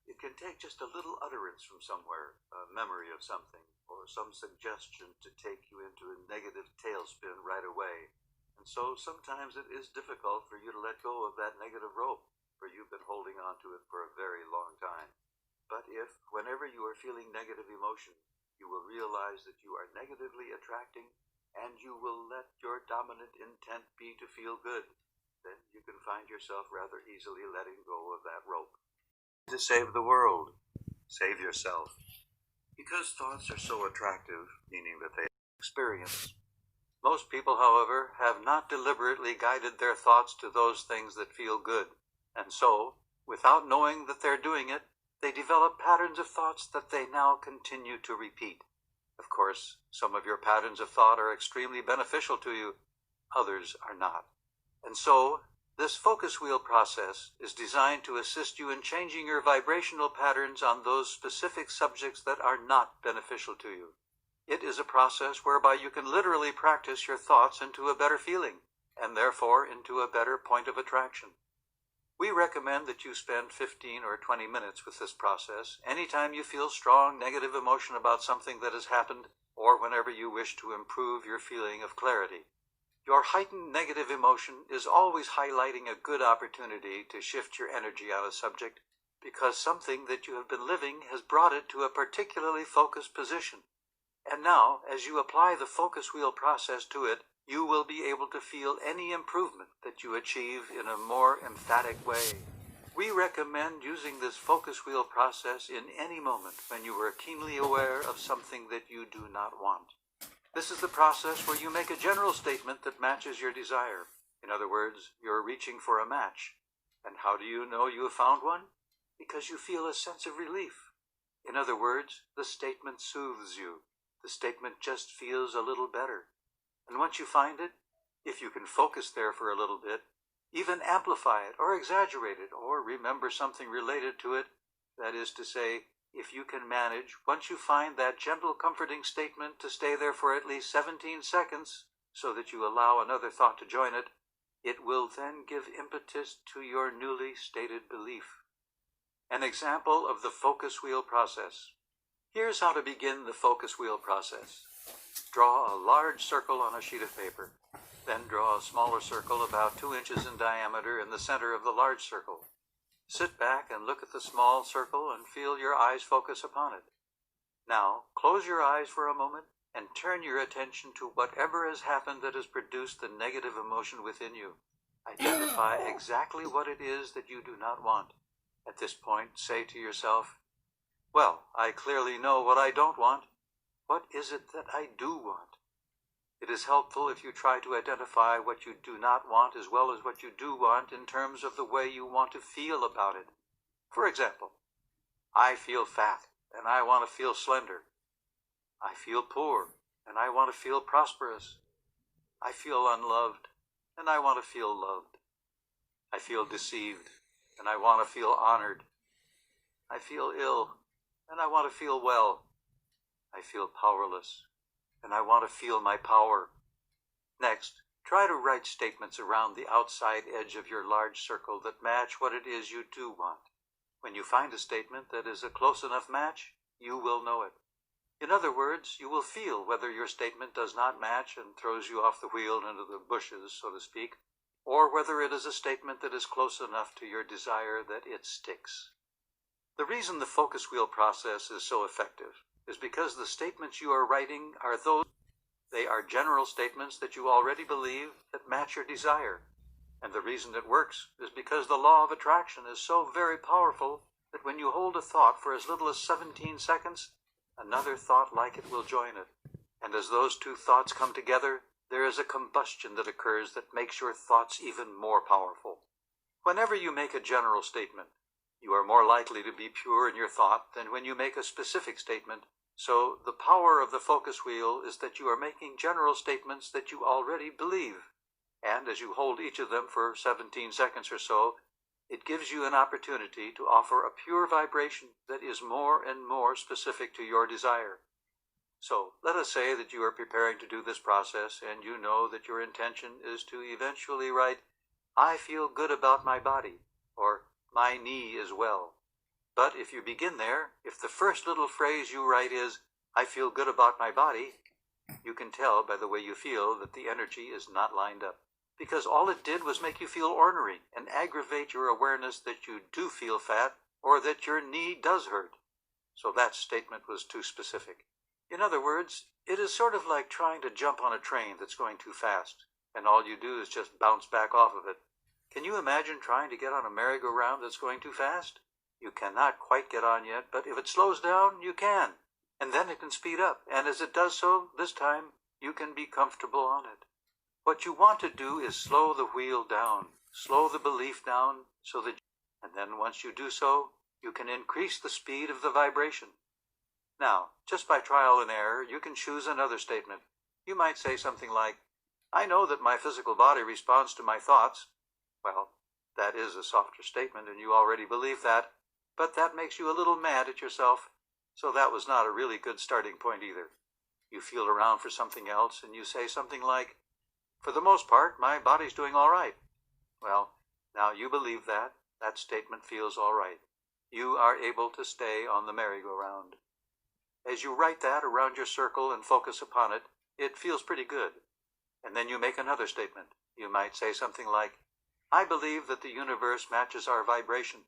It can take just a little utterance from somewhere, a memory of something, or some suggestion to take you into a negative tailspin right away. And so sometimes it is difficult for you to let go of that negative rope, for you've been holding on to it for a very long time. But if, whenever you are feeling negative emotion, you will realize that you are negatively attracting, and you will let your dominant intent be to feel good, then you can find yourself rather easily letting go of that rope. To save the world, save yourself. Because thoughts are so attractive, meaning that they experience. Most people, however, have not deliberately guided their thoughts to those things that feel good, and so, without knowing that they're doing it, they develop patterns of thoughts that they now continue to repeat. Of course, some of your patterns of thought are extremely beneficial to you, others are not. And so, this focus wheel process is designed to assist you in changing your vibrational patterns on those specific subjects that are not beneficial to you. It is a process whereby you can literally practice your thoughts into a better feeling, and therefore into a better point of attraction. We recommend that you spend 15 or 20 minutes with this process anytime you feel strong negative emotion about something that has happened, or whenever you wish to improve your feeling of clarity. Your heightened negative emotion is always highlighting a good opportunity to shift your energy on a subject, because something that you have been living has brought it to a particularly focused position. And now, as you apply the focus wheel process to it, you will be able to feel any improvement that you achieve in a more emphatic way. We recommend using this focus wheel process in any moment when you are keenly aware of something that you do not want. This is the process where you make a general statement that matches your desire. In other words, you're reaching for a match. And how do you know you have found one? Because you feel a sense of relief. In other words, the statement soothes you. The statement just feels a little better. And once you find it, if you can focus there for a little bit, even amplify it or exaggerate it or remember something related to it, that is to say, if you can manage, once you find that gentle, comforting statement, to stay there for at least 17 seconds so that you allow another thought to join it, it will then give impetus to your newly stated belief. An example of the focus wheel process. Here's how to begin the focus wheel process. Draw a large circle on a sheet of paper. Then draw a smaller circle about 2 inches in diameter in the center of the large circle. Sit back and look at the small circle and feel your eyes focus upon it. Now, close your eyes for a moment and turn your attention to whatever has happened that has produced the negative emotion within you. Identify exactly what it is that you do not want. At this point, say to yourself, well, I clearly know what I don't want. What is it that I do want? It is helpful if you try to identify what you do not want as well as what you do want in terms of the way you want to feel about it. For example, I feel fat and I want to feel slender. I feel poor and I want to feel prosperous. I feel unloved and I want to feel loved. I feel deceived and I want to feel honored. I feel ill and I want to feel well. I feel powerless and I want to feel my power. Next, try to write statements around the outside edge of your large circle that match what it is you do want. When you find a statement that is a close enough match, you will know it. In other words, you will feel whether your statement does not match and throws you off the wheel into the bushes, so to speak, or whether it is a statement that is close enough to your desire that it sticks. The reason the focus wheel process is so effective is because the statements you are writing are they are general statements that you already believe that match your desire. And the reason it works is because the law of attraction is so very powerful that when you hold a thought for as little as 17 seconds, another thought like it will join it. And as those two thoughts come together, there is a combustion that occurs that makes your thoughts even more powerful. Whenever you make a general statement, you are more likely to be pure in your thought than when you make a specific statement. So the power of the focus wheel is that you are making general statements that you already believe. And as you hold each of them for 17 seconds or so, it gives you an opportunity to offer a pure vibration that is more and more specific to your desire. So let us say that you are preparing to do this process and you know that your intention is to eventually write, I feel good about my body, or my knee is well. But if you begin there, if the first little phrase you write is, I feel good about my body, you can tell by the way you feel that the energy is not lined up. Because all it did was make you feel ornery and aggravate your awareness that you do feel fat or that your knee does hurt. So that statement was too specific. In other words, it is sort of like trying to jump on a train that's going too fast, and all you do is just bounce back off of it. Can you imagine trying to get on a merry-go-round that's going too fast? You cannot quite get on yet, but if it slows down, you can. And then it can speed up, and as it does so, this time, you can be comfortable on it. What you want to do is slow the wheel down, slow the belief down, and then once you do so, you can increase the speed of the vibration. Now, just by trial and error, you can choose another statement. You might say something like, I know that my physical body responds to my thoughts. Well, that is a softer statement, and you already believe that, but that makes you a little mad at yourself, so that was not a really good starting point either. You feel around for something else, and you say something like, for the most part, my body's doing all right. Well, now you believe that. That statement feels all right. You are able to stay on the merry-go-round. As you write that around your circle and focus upon it, it feels pretty good. And then you make another statement. You might say something like, I believe that the universe matches our vibration.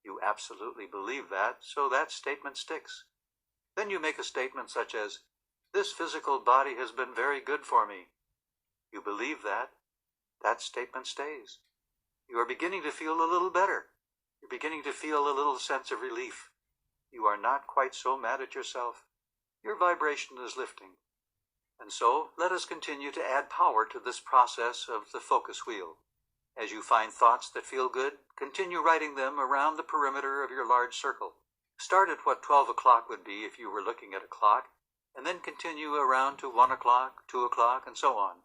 You absolutely believe that, so that statement sticks. Then you make a statement such as, this physical body has been very good for me. You believe that. That statement stays. You are beginning to feel a little better. You're beginning to feel a little sense of relief. You are not quite so mad at yourself. Your vibration is lifting. And so, let us continue to add power to this process of the focus wheel. As you find thoughts that feel good, continue writing them around the perimeter of your large circle. Start at what 12 o'clock would be if you were looking at a clock, and then continue around to 1 o'clock, 2 o'clock, and so on,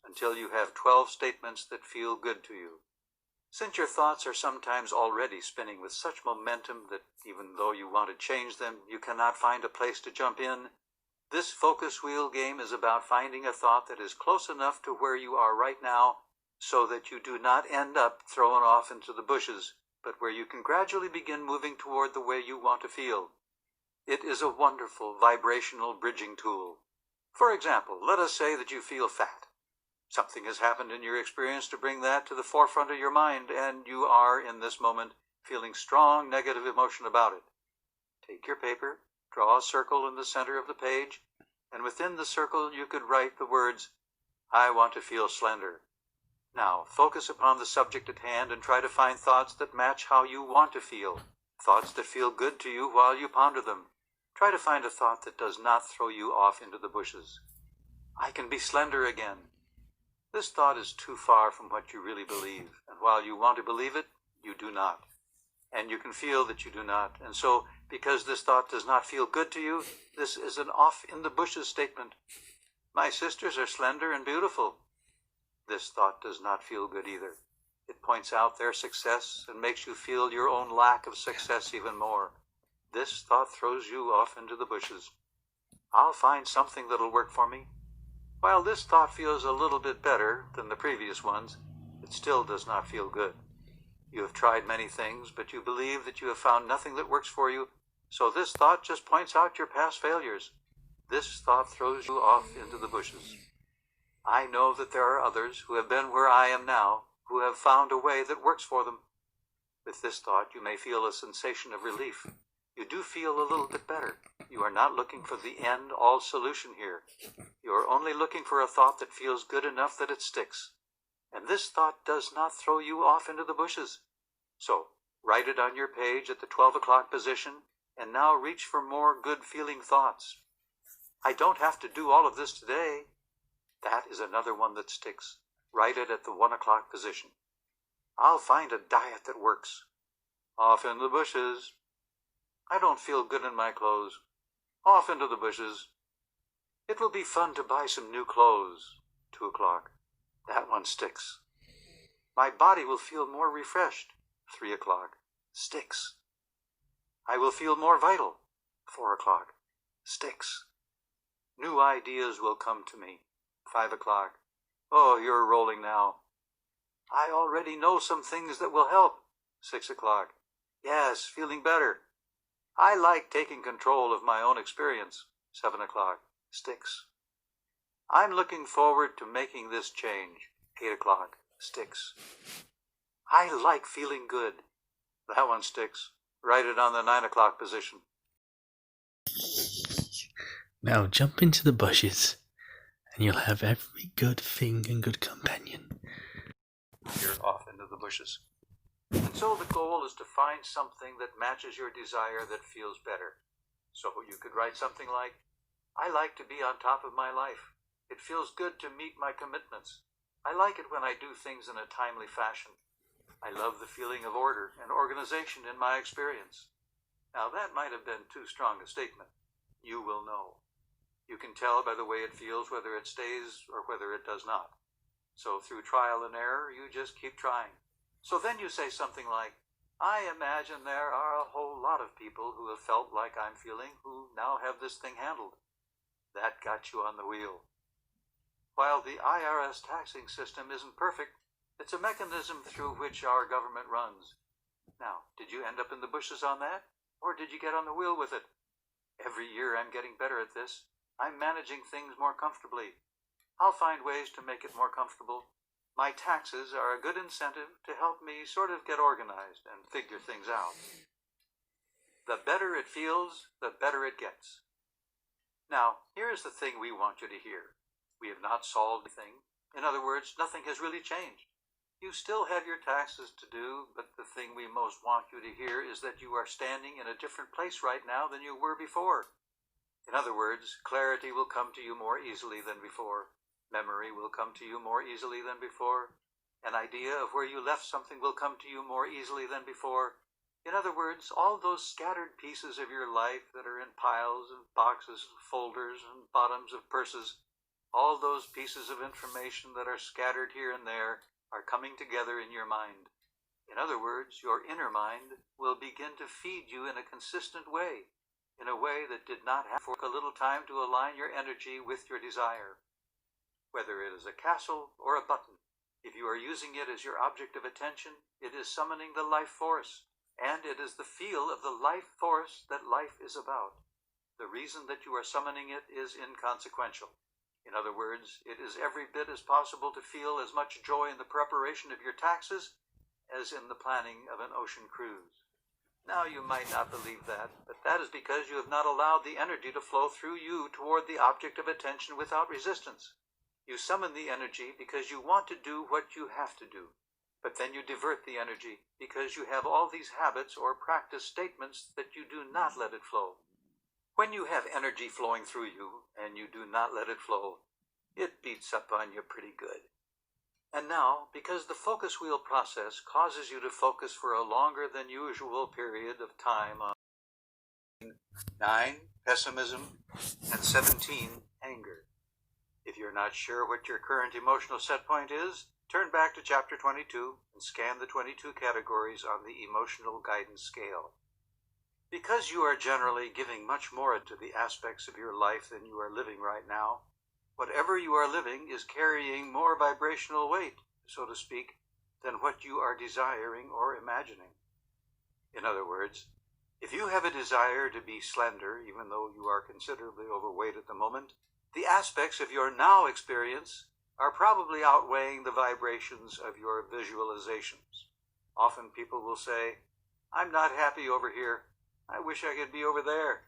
until you have 12 statements that feel good to you. Since your thoughts are sometimes already spinning with such momentum that even though you want to change them, you cannot find a place to jump in, this focus wheel game is about finding a thought that is close enough to where you are right now so that you do not end up thrown off into the bushes, but where you can gradually begin moving toward the way you want to feel. It is a wonderful vibrational bridging tool. For example, let us say that you feel fat. Something has happened in your experience to bring that to the forefront of your mind, and you are, in this moment, feeling strong negative emotion about it. Take your paper, draw a circle in the center of the page, and within the circle you could write the words, I want to feel slender. Now, focus upon the subject at hand and try to find thoughts that match how you want to feel, thoughts that feel good to you while you ponder them. Try to find a thought that does not throw you off into the bushes. I can be slender again. This thought is too far from what you really believe, and while you want to believe it, you do not. And you can feel that you do not. And so, because this thought does not feel good to you, this is an off-in-the-bushes statement. My sisters are slender and beautiful. This thought does not feel good either. It points out their success and makes you feel your own lack of success even more. This thought throws you off into the bushes. I'll find something that'll work for me. While this thought feels a little bit better than the previous ones, it still does not feel good. You have tried many things, but you believe that you have found nothing that works for you, so this thought just points out your past failures. This thought throws you off into the bushes. I know that there are others who have been where I am now, who have found a way that works for them. With this thought, you may feel a sensation of relief. You do feel a little bit better. You are not looking for the end-all solution here. You are only looking for a thought that feels good enough that it sticks. And this thought does not throw you off into the bushes. So, write it on your page at the 12 o'clock position, and now reach for more good-feeling thoughts. I don't have to do all of this today. That is another one that sticks. Write it at the 1 o'clock position. I'll find a diet that works. Off in the bushes. I don't feel good in my clothes. Off into the bushes. It will be fun to buy some new clothes. 2 o'clock. That one sticks. My body will feel more refreshed. 3 o'clock. Sticks. I will feel more vital. 4 o'clock. Sticks. New ideas will come to me. 5 o'clock. Oh, you're rolling now. I already know some things that will help. 6 o'clock. Yes, feeling better. I like taking control of my own experience. 7 o'clock. Sticks. I'm looking forward to making this change. 8 o'clock. Sticks. I like feeling good. That one sticks. Write it on the 9 o'clock position. Now jump into the bushes, and you'll have every good thing and good companion. You're off into the bushes. And so the goal is to find something that matches your desire that feels better. So you could write something like, I like to be on top of my life. It feels good to meet my commitments. I like it when I do things in a timely fashion. I love the feeling of order and organization in my experience. Now that might have been too strong a statement. You will know. You can tell by the way it feels whether it stays or whether it does not. So through trial and error, you just keep trying. So then you say something like, I imagine there are a whole lot of people who have felt like I'm feeling who now have this thing handled. That got you on the wheel. While the IRS taxing system isn't perfect, it's a mechanism through which our government runs. Now, did you end up in the bushes on that? Or did you get on the wheel with it? Every year I'm getting better at this. I'm managing things more comfortably. I'll find ways to make it more comfortable. My taxes are a good incentive to help me sort of get organized and figure things out. The better it feels, the better it gets. Now, here's the thing we want you to hear. We have not solved the thing. In other words, nothing has really changed. You still have your taxes to do, but the thing we most want you to hear is that you are standing in a different place right now than you were before. In other words, clarity will come to you more easily than before. Memory will come to you more easily than before. An idea of where you left something will come to you more easily than before. In other words, all those scattered pieces of your life that are in piles and boxes and folders and bottoms of purses, all those pieces of information that are scattered here and there are coming together in your mind. In other words, your inner mind will begin to feed you in a consistent way, in a way that did not have to take a little time to align your energy with your desire. Whether it is a castle or a button, if you are using it as your object of attention, it is summoning the life force, and it is the feel of the life force that life is about. The reason that you are summoning it is inconsequential. In other words, it is every bit as possible to feel as much joy in the preparation of your taxes as in the planning of an ocean cruise. Now, you might not believe that, but that is because you have not allowed the energy to flow through you toward the object of attention without resistance. You summon the energy because you want to do what you have to do, but then you divert the energy because you have all these habits or practice statements that you do not let it flow. When you have energy flowing through you and you do not let it flow, it beats up on you pretty good. And now, because the focus wheel process causes you to focus for a longer than usual period of time on 9, pessimism, and 17, anger. If you're not sure what your current emotional set point is, turn back to chapter 22 and scan the 22 categories on the emotional guidance scale. Because you are generally giving much more to the aspects of your life than you are living right now, whatever you are living is carrying more vibrational weight, so to speak, than what you are desiring or imagining. In other words, if you have a desire to be slender, even though you are considerably overweight at the moment, the aspects of your now experience are probably outweighing the vibrations of your visualizations. Often people will say, "I'm not happy over here. I wish I could be over there."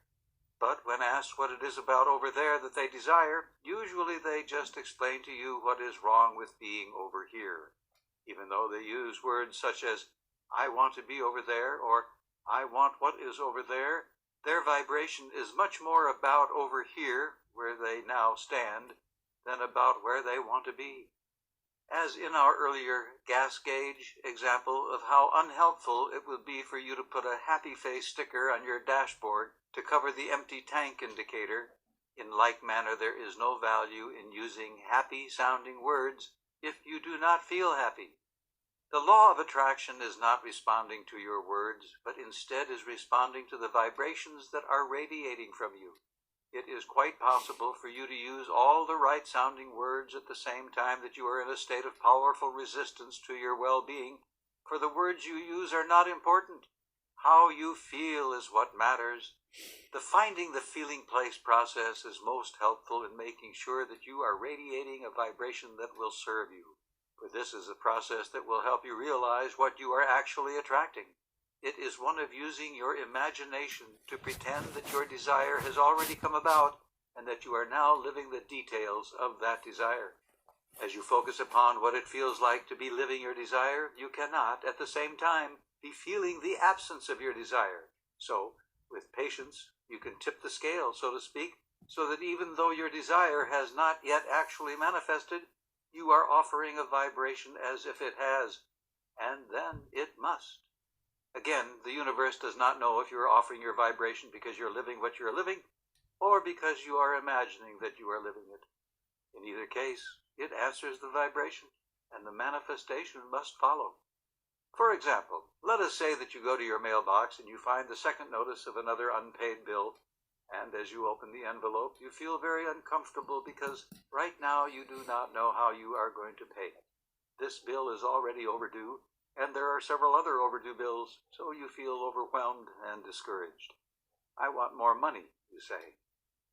But when asked what it is about over there that they desire, usually they just explain to you what is wrong with being over here. Even though they use words such as, "I want to be over there," or "I want what is over there," their vibration is much more about over here, where they now stand, than about where they want to be. As in our earlier gas gauge example of how unhelpful it would be for you to put a happy face sticker on your dashboard to cover the empty tank indicator, in like manner there is no value in using happy sounding words if you do not feel happy. The law of attraction is not responding to your words, but instead is responding to the vibrations that are radiating from you. It is quite possible for you to use all the right sounding words at the same time that you are in a state of powerful resistance to your well-being, for the words you use are not important. How you feel is what matters. The finding the feeling place process is most helpful in making sure that you are radiating a vibration that will serve you, for this is a process that will help you realize what you are actually attracting. It is one of using your imagination to pretend that your desire has already come about and that you are now living the details of that desire. As you focus upon what it feels like to be living your desire, you cannot, at the same time, be feeling the absence of your desire. So, with patience, you can tip the scale, so to speak, so that even though your desire has not yet actually manifested, you are offering a vibration as if it has, and then it must. Again, the universe does not know if you are offering your vibration because you're living what you're living, or because you are imagining that you are living it. In either case, it answers the vibration, and the manifestation must follow. For example, let us say that you go to your mailbox and you find the second notice of another unpaid bill, and as you open the envelope, you feel very uncomfortable because right now you do not know how you are going to pay it. This bill is already overdue, and there are several other overdue bills, so you feel overwhelmed and discouraged. "I want more money," you say.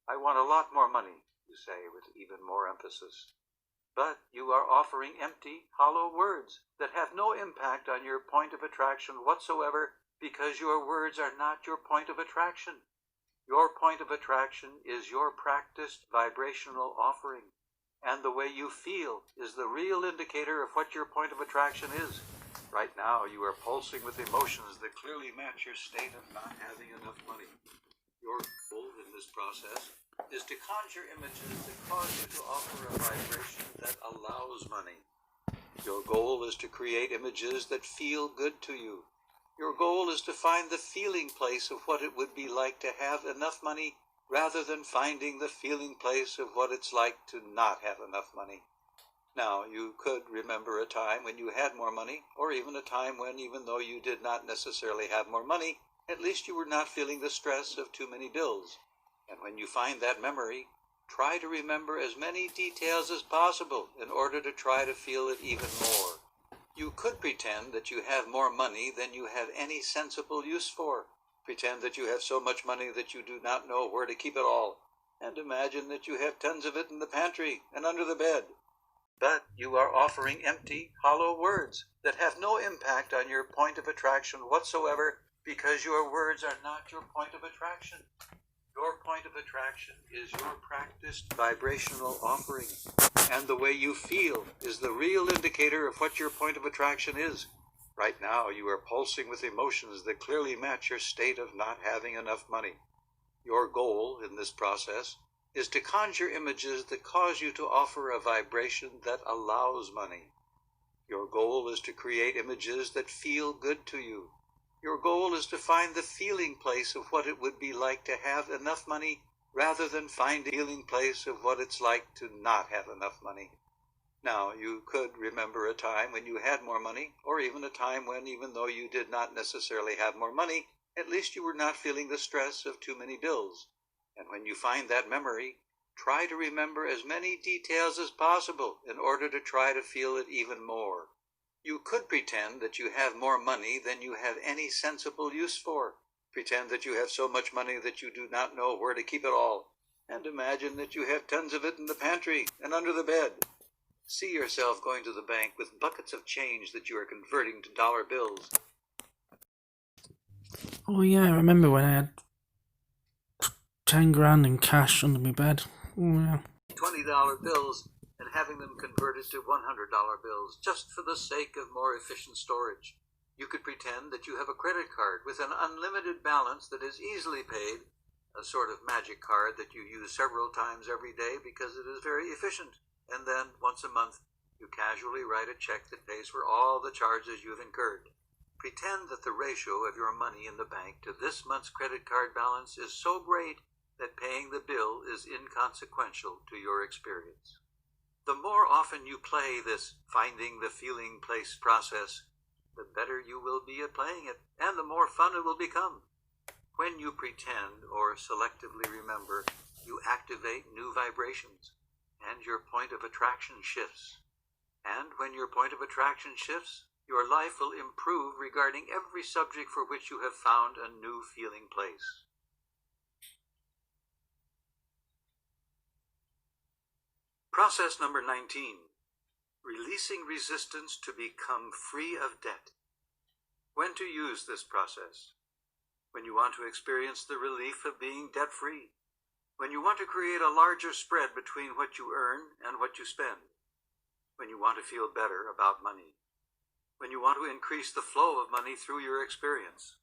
"I want a lot more money," you say with even more emphasis. But you are offering empty, hollow words that have no impact on your point of attraction whatsoever because your words are not your point of attraction. Your point of attraction is your practiced vibrational offering, and the way you feel is the real indicator of what your point of attraction is. Right now, you are pulsing with emotions that clearly match your state of not having enough money. Your goal in this process is to conjure images that cause you to offer a vibration that allows money. Your goal is to create images that feel good to you. Your goal is to find the feeling place of what it would be like to have enough money rather than finding the feeling place of what it's like to not have enough money. Now, you could remember a time when you had more money, or even a time when, even though you did not necessarily have more money, at least you were not feeling the stress of too many bills. And when you find that memory, try to remember as many details as possible in order to try to feel it even more. You could pretend that you have more money than you have any sensible use for. Pretend that you have so much money that you do not know where to keep it all, and imagine that you have tons of it in the pantry and under the bed. But you are offering empty, hollow words that have no impact on your point of attraction whatsoever because your words are not your point of attraction. Your point of attraction is your practiced vibrational offering, and the way you feel is the real indicator of what your point of attraction is. Right now, you are pulsing with emotions that clearly match your state of not having enough money. Your goal in this process is to conjure images that cause you to offer a vibration that allows money. Your goal is to create images that feel good to you. Your goal is to find the feeling place of what it would be like to have enough money rather than find the feeling place of what it's like to not have enough money. Now, you could remember a time when you had more money, or even a time when, even though you did not necessarily have more money, at least you were not feeling the stress of too many bills. And when you find that memory, try to remember as many details as possible in order to try to feel it even more. You could pretend that you have more money than you have any sensible use for. Pretend that you have so much money that you do not know where to keep it all. And imagine that you have tons of it in the pantry and under the bed. See yourself going to the bank with buckets of change that you are converting to dollar bills. Oh yeah, I remember when I had 10 grand in cash under my bed. Oh yeah. $20 bills and having them converted to $100 bills just for the sake of more efficient storage. You could pretend that you have a credit card with an unlimited balance that is easily paid, a sort of magic card that you use several times every day because it is very efficient. And then, once a month, you casually write a check that pays for all the charges you've incurred. Pretend that the ratio of your money in the bank to this month's credit card balance is so great that paying the bill is inconsequential to your experience. The more often you play this finding the feeling place process, the better you will be at playing it, and the more fun it will become. When you pretend or selectively remember, you activate new vibrations, and your point of attraction shifts. And when your point of attraction shifts, your life will improve regarding every subject for which you have found a new feeling place. Process number 19. Releasing resistance to become free of debt. When to use this process? When you want to experience the relief of being debt-free. When you want to create a larger spread between what you earn and what you spend. When you want to feel better about money. When you want to increase the flow of money through your experience.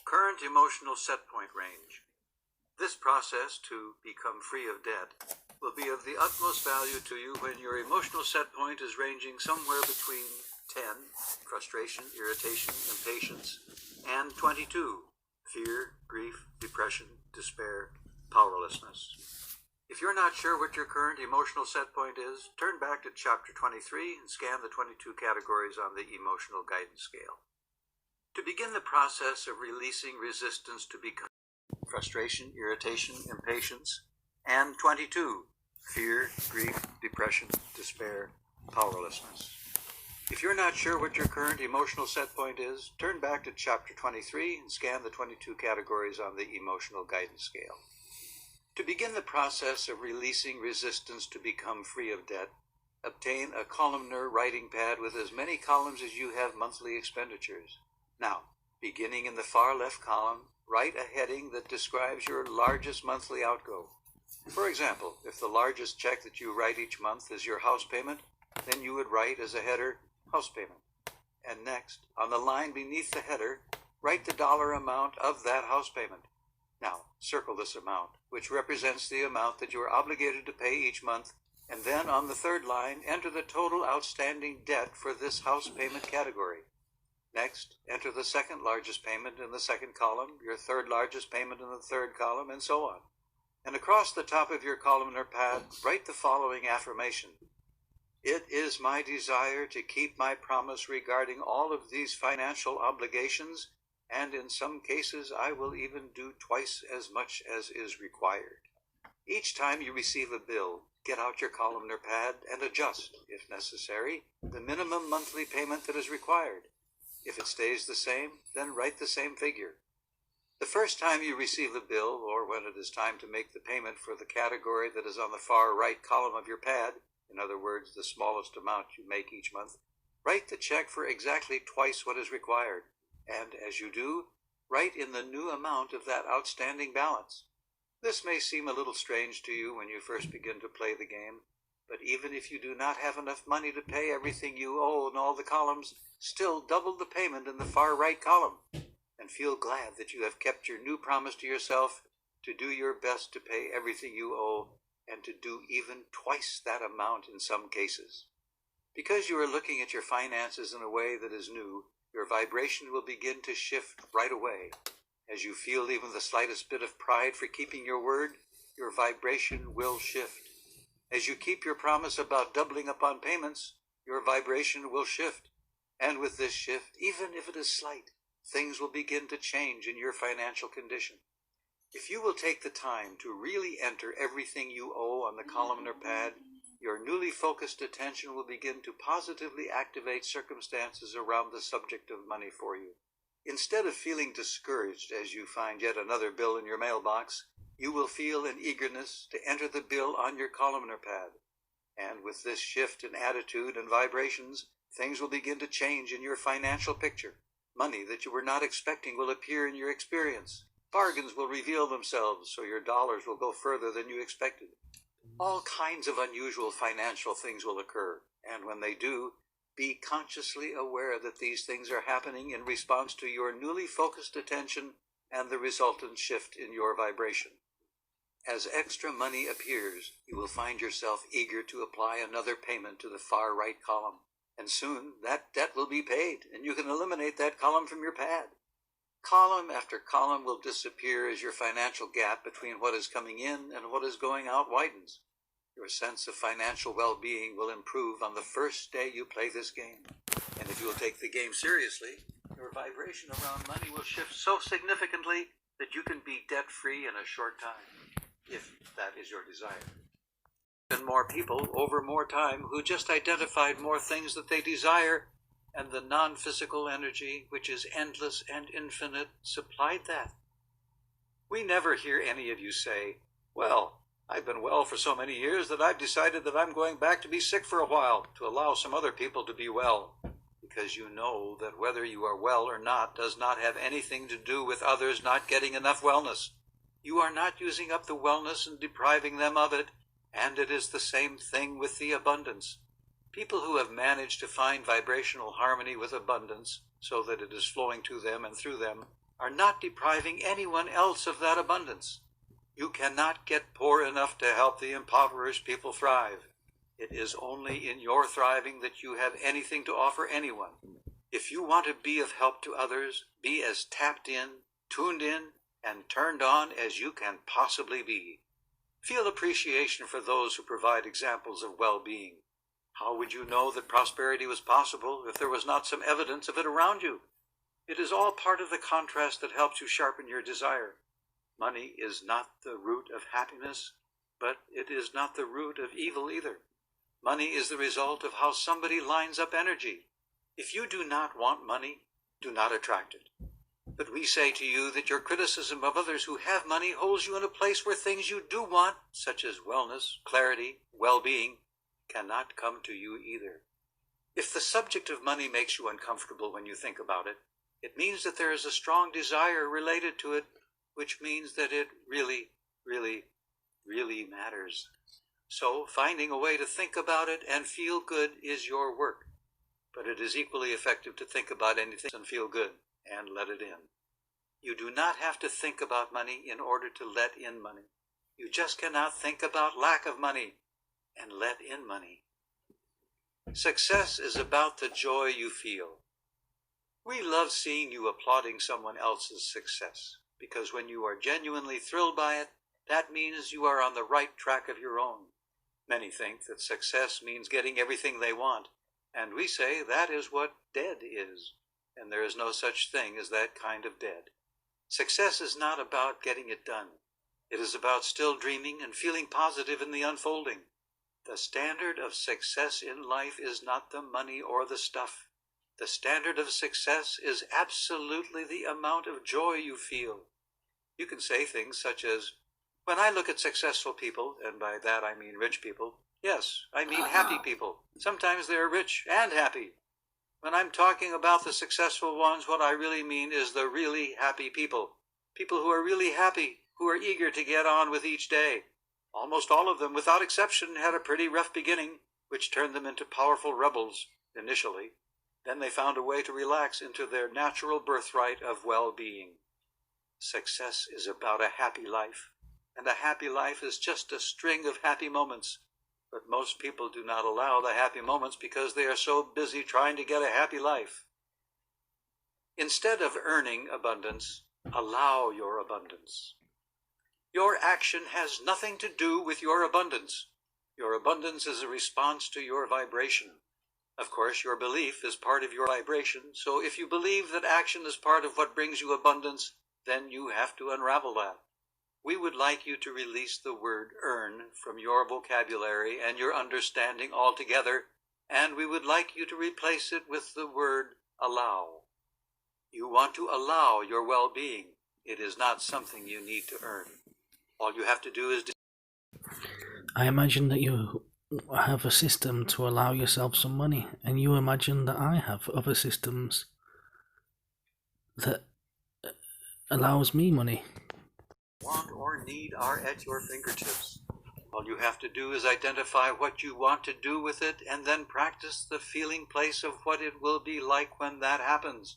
Current emotional set point range. This process to become free of debt will be of the utmost value to you when your emotional set point is ranging somewhere between 10, frustration, irritation, impatience, and 22, fear, grief, depression, despair, powerlessness. If you're not sure what your current emotional set point is, turn back to chapter 23 and scan the 22 categories on the emotional guidance scale. To begin the process of releasing resistance to become frustration, irritation, impatience, and 22, fear, grief, depression, despair, powerlessness. If you're not sure what your current emotional set point is, turn back to chapter 23 and scan the 22 categories on the emotional guidance scale. To begin the process of releasing resistance to become free of debt, obtain a columnar writing pad with as many columns as you have monthly expenditures. Now, beginning in the far left column, write a heading that describes your largest monthly outgo. For example, if the largest check that you write each month is your house payment, then you would write as a header, house payment. And next, on the line beneath the header, write the dollar amount of that house payment. Now, circle this amount, which represents the amount that you are obligated to pay each month, and then on the third line, enter the total outstanding debt for this house payment category. Next, enter the second largest payment in the second column, your third largest payment in the third column, and so on. And across the top of your columnar pad, write the following affirmation. It is my desire to keep my promise regarding all of these financial obligations, and in some cases I will even do twice as much as is required. Each time you receive a bill, get out your columnar pad and adjust, if necessary, the minimum monthly payment that is required. If it stays the same, then write the same figure. The first time you receive a bill, or when it is time to make the payment for the category that is on the far right column of your pad, in other words, the smallest amount you make each month, write the check for exactly twice what is required. And as you do, write in the new amount of that outstanding balance. This may seem a little strange to you when you first begin to play the game, but even if you do not have enough money to pay everything you owe in all the columns, still double the payment in the far right column, and feel glad that you have kept your new promise to yourself to do your best to pay everything you owe, and to do even twice that amount in some cases. Because you are looking at your finances in a way that is new, your vibration will begin to shift right away. As you feel even the slightest bit of pride for keeping your word, your vibration will shift. As you keep your promise about doubling up on payments, your vibration will shift. And with this shift, even if it is slight, things will begin to change in your financial condition. If you will take the time to really enter everything you owe on the columnar pad, your newly focused attention will begin to positively activate circumstances around the subject of money for you. Instead of feeling discouraged as you find yet another bill in your mailbox, you will feel an eagerness to enter the bill on your columnar pad. And with this shift in attitude and vibrations, things will begin to change in your financial picture. Money that you were not expecting will appear in your experience. Bargains will reveal themselves, so your dollars will go further than you expected. All kinds of unusual financial things will occur, and when they do, be consciously aware that these things are happening in response to your newly focused attention and the resultant shift in your vibration. As extra money appears, you will find yourself eager to apply another payment to the far right column, and soon that debt will be paid, and you can eliminate that column from your pad. Column after column will disappear as your financial gap between what is coming in and what is going out widens. Your sense of financial well-being will improve on the first day you play this game. And if you will take the game seriously, your vibration around money will shift so significantly that you can be debt-free in a short time, if that is your desire. And more people over more time who just identified more things that they desire, and the non-physical energy, which is endless and infinite, supplied that. We never hear any of you say, "Well, I've been well for so many years that I've decided that I'm going back to be sick for a while to allow some other people to be well," because you know that whether you are well or not does not have anything to do with others not getting enough wellness. You are not using up the wellness and depriving them of it, and it is the same thing with the abundance. People who have managed to find vibrational harmony with abundance so that it is flowing to them and through them are not depriving anyone else of that abundance. You cannot get poor enough to help the impoverished people thrive. It is only in your thriving that you have anything to offer anyone. If you want to be of help to others, be as tapped in, tuned in, and turned on as you can possibly be. Feel appreciation for those who provide examples of well-being. How would you know that prosperity was possible if there was not some evidence of it around you? It is all part of the contrast that helps you sharpen your desire. Money is not the root of happiness, but it is not the root of evil either. Money is the result of how somebody lines up energy. If you do not want money, do not attract it. But we say to you that your criticism of others who have money holds you in a place where things you do want, such as wellness, clarity, well-being, cannot come to you either. If the subject of money makes you uncomfortable when you think about it, it means that there is a strong desire related to it, which means that it really, really, really matters. So finding a way to think about it and feel good is your work. But it is equally effective to think about anything and feel good and let it in. You do not have to think about money in order to let in money. You just cannot think about lack of money and let in money. Success is about the joy you feel. We love seeing you applauding someone else's success, because when you are genuinely thrilled by it, that means you are on the right track of your own. Many think that success means getting everything they want, and we say that is what dead is, and there is no such thing as that kind of dead. Success is not about getting it done. It is about still dreaming and feeling positive in the unfolding. The standard of success in life is not the money or the stuff. The standard of success is absolutely the amount of joy you feel. You can say things such as, "When I look at successful people," and by that I mean rich people, yes, I mean happy people. Sometimes they are rich and happy. When I'm talking about the successful ones, what I really mean is the really happy people. People who are really happy, who are eager to get on with each day. Almost all of them, without exception, had a pretty rough beginning, which turned them into powerful rebels, initially. Then they found a way to relax into their natural birthright of well-being. Success is about a happy life, and a happy life is just a string of happy moments. But most people do not allow the happy moments because they are so busy trying to get a happy life. Instead of earning abundance, allow your abundance. Your action has nothing to do with your abundance. Your abundance is a response to your vibration. Of course, your belief is part of your vibration, so if you believe that action is part of what brings you abundance, then you have to unravel that. We would like you to release the word earn from your vocabulary and your understanding altogether, and we would like you to replace it with the word allow. You want to allow your well-being. It is not something you need to earn. All you have to do is... I imagine that you have a system to allow yourself some money, and you imagine that I have other systems that allows me money. Want or need are at your fingertips. All you have to do is identify what you want to do with it and then practice the feeling place of what it will be like when that happens.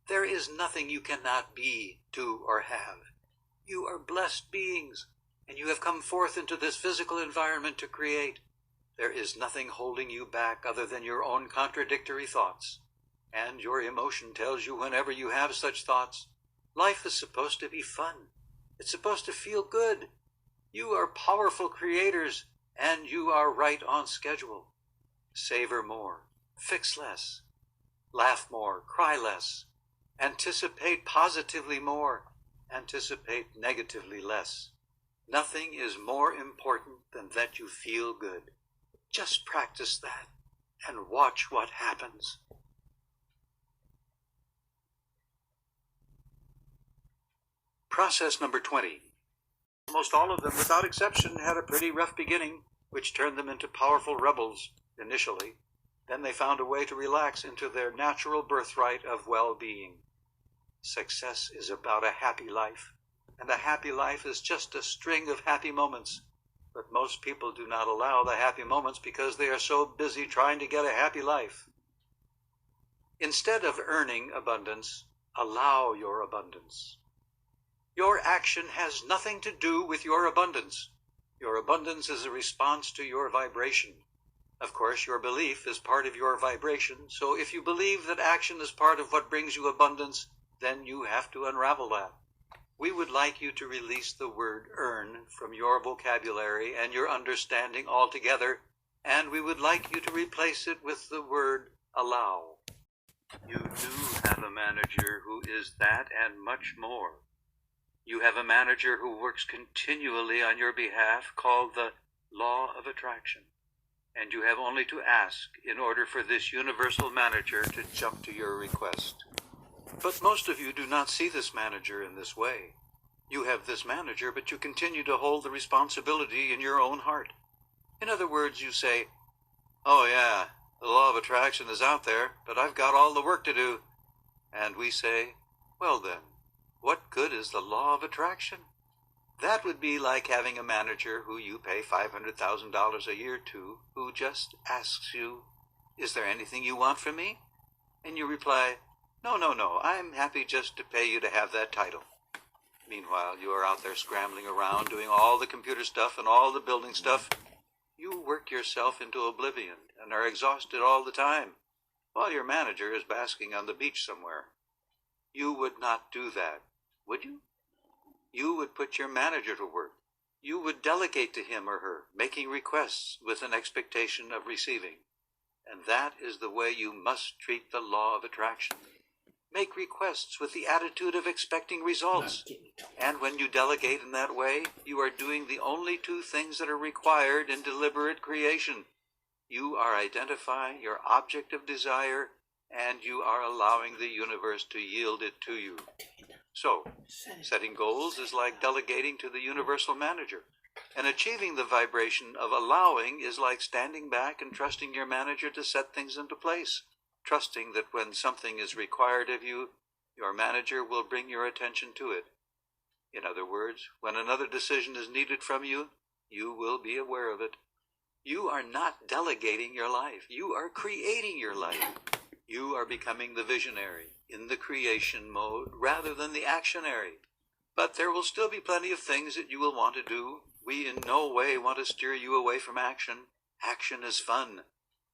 There is nothing you cannot be, do, or have. You are blessed beings, and you have come forth into this physical environment to create. There is nothing holding you back other than your own contradictory thoughts. And your emotion tells you whenever you have such thoughts, life is supposed to be fun. It's supposed to feel good. You are powerful creators, and you are right on schedule. Savor more, fix less, laugh more, cry less, anticipate positively more, anticipate negatively less. Nothing is more important than that you feel good. Just practice that and watch what happens. Process number 20. Almost all of them, without exception, had a pretty rough beginning, which turned them into powerful rebels initially. Then they found a way to relax into their natural birthright of well-being. Success is about a happy life, and a happy life is just a string of happy moments. But most people do not allow the happy moments because they are so busy trying to get a happy life. Instead of earning abundance, allow your abundance. Your action has nothing to do with your abundance. Your abundance is a response to your vibration. Of course, your belief is part of your vibration, so if you believe that action is part of what brings you abundance, then you have to unravel that. We would like you to release the word earn from your vocabulary and your understanding altogether, and we would like you to replace it with the word allow. You do have a manager who is that and much more. You have a manager who works continually on your behalf, called the law of attraction. And you have only to ask in order for this universal manager to jump to your request. But most of you do not see this manager in this way. You have this manager, but you continue to hold the responsibility in your own heart. In other words, you say, "Oh yeah, the law of attraction is out there, but I've got all the work to do." And we say, "Well then, what good is the law of attraction?" That would be like having a manager who you pay $500,000 a year to, who just asks you, "Is there anything you want from me?" And you reply, No, I'm happy just to pay you to have that title." Meanwhile, you are out there scrambling around, doing all the computer stuff and all the building stuff. You work yourself into oblivion and are exhausted all the time, while your manager is basking on the beach somewhere. You would not do that, would you? You would put your manager to work. You would delegate to him or her, making requests with an expectation of receiving. And that is the way you must treat the law of attraction. Make requests with the attitude of expecting results. And when you delegate in that way, you are doing the only two things that are required in deliberate creation. You are identifying your object of desire, and you are allowing the universe to yield it to you. So, setting goals is like delegating to the universal manager. And achieving the vibration of allowing is like standing back and trusting your manager to set things into place. Trusting that when something is required of you, your manager will bring your attention to it. In other words, when another decision is needed from you, you will be aware of it. You are not delegating your life. You are creating your life. You are becoming the visionary in the creation mode rather than the actionary. But there will still be plenty of things that you will want to do. We in no way want to steer you away from action. Action is fun.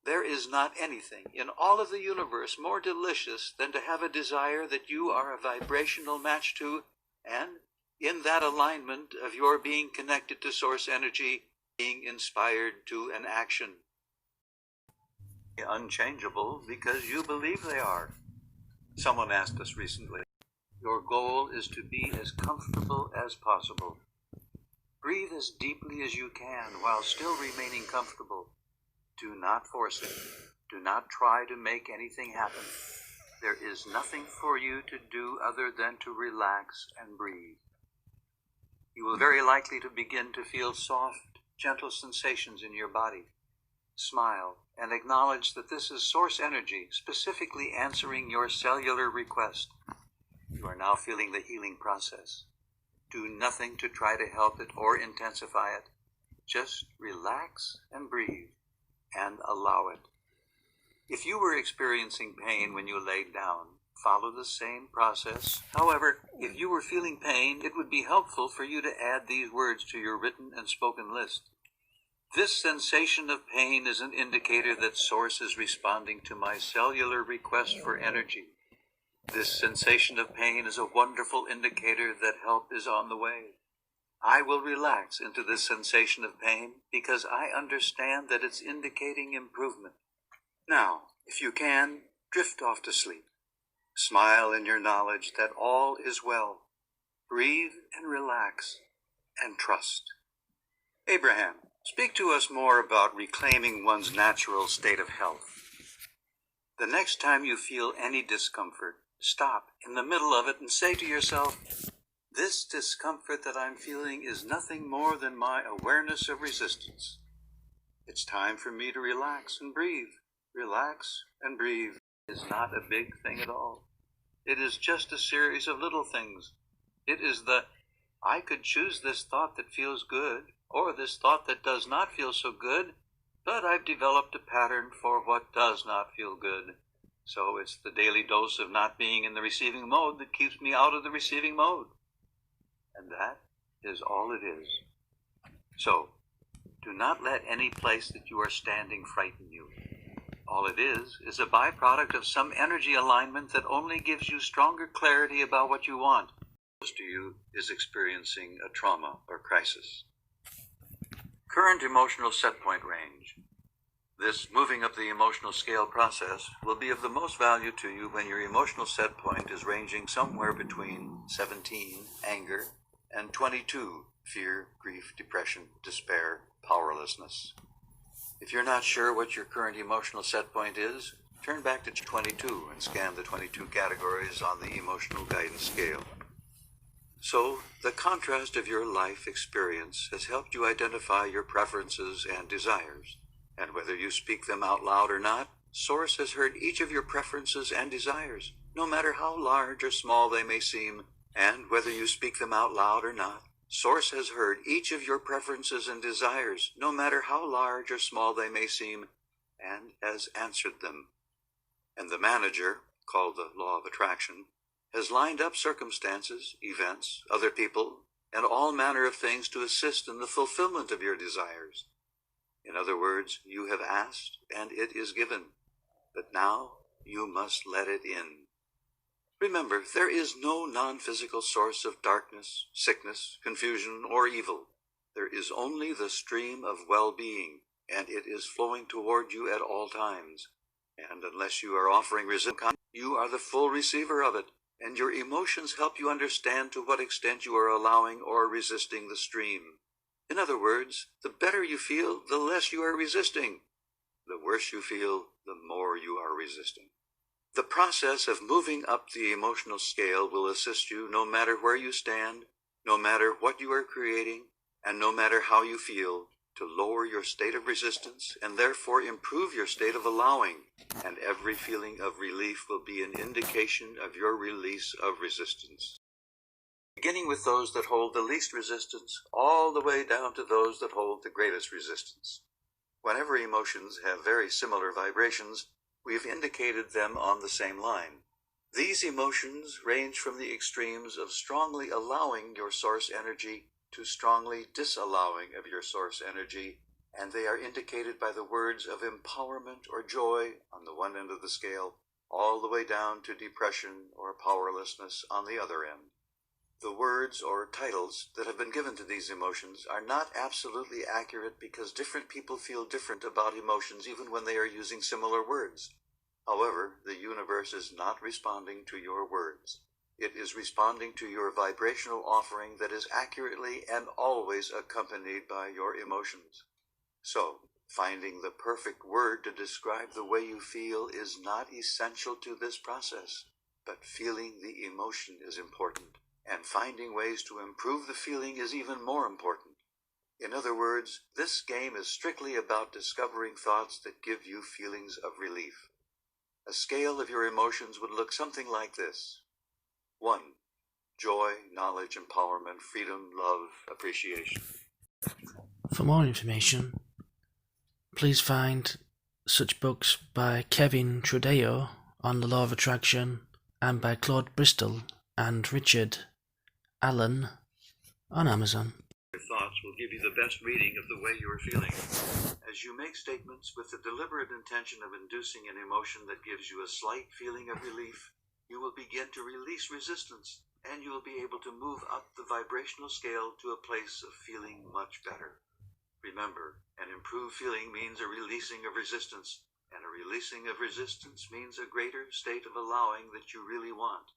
There is not anything in all of the universe more delicious than to have a desire that you are a vibrational match to, and in that alignment of your being connected to source energy, being inspired to an action. Unchangeable because you believe they are. Someone asked us recently, your goal is to be as comfortable as possible. Breathe as deeply as you can while still remaining comfortable. Do not force it. Do not try to make anything happen. There is nothing for you to do other than to relax and breathe. You will very likely to begin to feel soft, gentle sensations in your body. Smile and acknowledge that this is source energy specifically answering your cellular request. You are now feeling the healing process. Do nothing to try to help it or intensify it. Just relax and breathe and allow it. If you were experiencing pain when you laid down, follow the same process. However, if you were feeling pain, it would be helpful for you to add these words to your written and spoken list. This sensation of pain is an indicator that Source is responding to my cellular request for energy. This sensation of pain is a wonderful indicator that help is on the way. I will relax into this sensation of pain because I understand that it's indicating improvement. Now, if you can, drift off to sleep. Smile in your knowledge that all is well. Breathe and relax and trust. Abraham, speak to us more about reclaiming one's natural state of health. The next time you feel any discomfort, stop in the middle of it and say to yourself, this discomfort that I'm feeling is nothing more than my awareness of resistance. It's time for me to relax and breathe. Relax and breathe is not a big thing at all. It is just a series of little things. It is I could choose this thought that feels good, or this thought that does not feel so good, but I've developed a pattern for what does not feel good. So it's the daily dose of not being in the receiving mode that keeps me out of the receiving mode. And that is all it is. So, do not let any place that you are standing frighten you. All it is a byproduct of some energy alignment that only gives you stronger clarity about what you want. Most of you is experiencing a trauma or crisis. Current emotional set point range. This moving up the emotional scale process will be of the most value to you when your emotional set point is ranging somewhere between 17, anger, and 22, fear, grief, depression, despair, powerlessness. If you're not sure what your current emotional set point is, turn back to 22 and scan the 22 categories on the emotional guidance scale. So, the contrast of your life experience has helped you identify your preferences and desires. And whether you speak them out loud or not, Source has heard each of your preferences and desires, no matter how large or small they may seem. And whether you speak them out loud or not, Source has heard each of your preferences and desires, no matter how large or small they may seem, and has answered them. And the manager, called the law of attraction, has lined up circumstances, events, other people, and all manner of things to assist in the fulfillment of your desires. In other words, you have asked, and it is given. But now you must let it in. Remember, there is no non-physical source of darkness, sickness, confusion, or evil. There is only the stream of well-being, and it is flowing toward you at all times. And unless you are offering resistance, you are the full receiver of it, and your emotions help you understand to what extent you are allowing or resisting the stream. In other words, the better you feel, the less you are resisting. The worse you feel, the more you are resisting. The process of moving up the emotional scale will assist you no matter where you stand, no matter what you are creating, and no matter how you feel, to lower your state of resistance and therefore improve your state of allowing, and every feeling of relief will be an indication of your release of resistance. Beginning with those that hold the least resistance, all the way down to those that hold the greatest resistance. Whenever emotions have very similar vibrations, we've indicated them on the same line. These emotions range from the extremes of strongly allowing your source energy to strongly disallowing of your source energy, and they are indicated by the words of empowerment or joy on the one end of the scale, all the way down to depression or powerlessness on the other end. The words or titles that have been given to these emotions are not absolutely accurate because different people feel different about emotions even when they are using similar words. However, the universe is not responding to your words. It is responding to your vibrational offering that is accurately and always accompanied by your emotions. So, finding the perfect word to describe the way you feel is not essential to this process, but feeling the emotion is important, and finding ways to improve the feeling is even more important. In other words, this game is strictly about discovering thoughts that give you feelings of relief. A scale of your emotions would look something like this. 1. Joy, knowledge, empowerment, freedom, love, appreciation. For more information, please find such books by Kevin Trudeo on the law of attraction and by Claude Bristol and Richard Allen on Amazon. Your thoughts will give you the best reading of the way you are feeling. As you make statements with the deliberate intention of inducing an emotion that gives you a slight feeling of relief, you will begin to release resistance, and you will be able to move up the vibrational scale to a place of feeling much better. Remember, an improved feeling means a releasing of resistance, and a releasing of resistance means a greater state of allowing that you really want.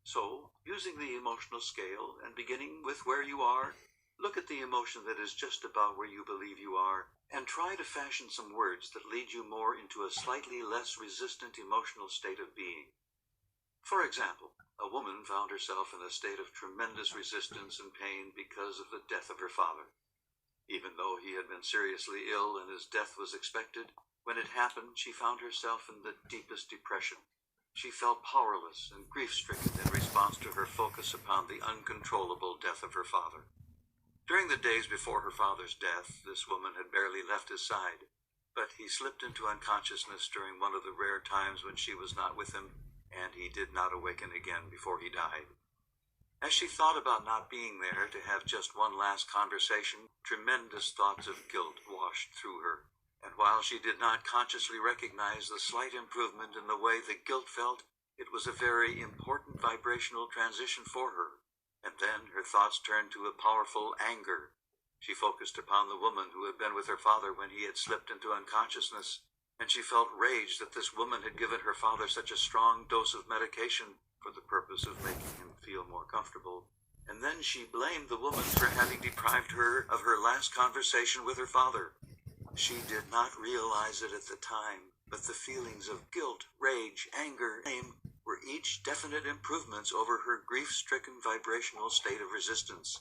So, using the emotional scale and beginning with where you are, look at the emotion that is just about where you believe you are, and try to fashion some words that lead you more into a slightly less resistant emotional state of being. For example, a woman found herself in a state of tremendous resistance and pain because of the death of her father. Even though he had been seriously ill and his death was expected, when it happened, she found herself in the deepest depression. She felt powerless and grief-stricken in response to her focus upon the uncontrollable death of her father. During the days before her father's death, this woman had barely left his side, but he slipped into unconsciousness during one of the rare times when she was not with him, and he did not awaken again before he died. As she thought about not being there to have just one last conversation, tremendous thoughts of guilt washed through her, and while she did not consciously recognize the slight improvement in the way the guilt felt, it was a very important vibrational transition for her. And then her thoughts turned to a powerful anger. She focused upon the woman who had been with her father when he had slipped into unconsciousness, and she felt rage that this woman had given her father such a strong dose of medication for the purpose of making him feel more comfortable. And then she blamed the woman for having deprived her of her last conversation with her father. She did not realize it at the time, but the feelings of guilt, rage, anger, shame were each definite improvements over her grief-stricken vibrational state of resistance.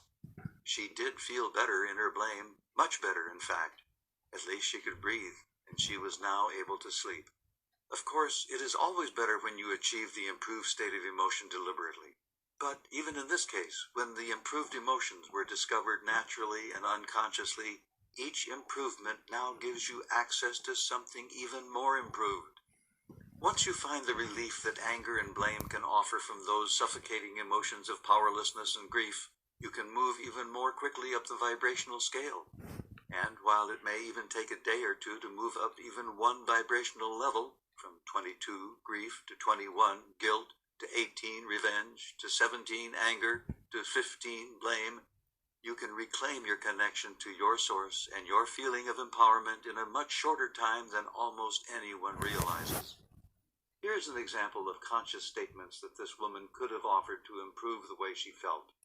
She did feel better in her blame, much better in fact. At least she could breathe, and she was now able to sleep. Of course, it is always better when you achieve the improved state of emotion deliberately. But even in this case, when the improved emotions were discovered naturally and unconsciously, each improvement now gives you access to something even more improved. Once you find the relief that anger and blame can offer from those suffocating emotions of powerlessness and grief, you can move even more quickly up the vibrational scale. And while it may even take a day or two to move up even one vibrational level, from 22 grief to 21 guilt to 18 revenge to 17 anger to 15 blame, you can reclaim your connection to your source and your feeling of empowerment in a much shorter time than almost anyone realizes. Here's an example of conscious statements that this woman could have offered to improve the way she felt.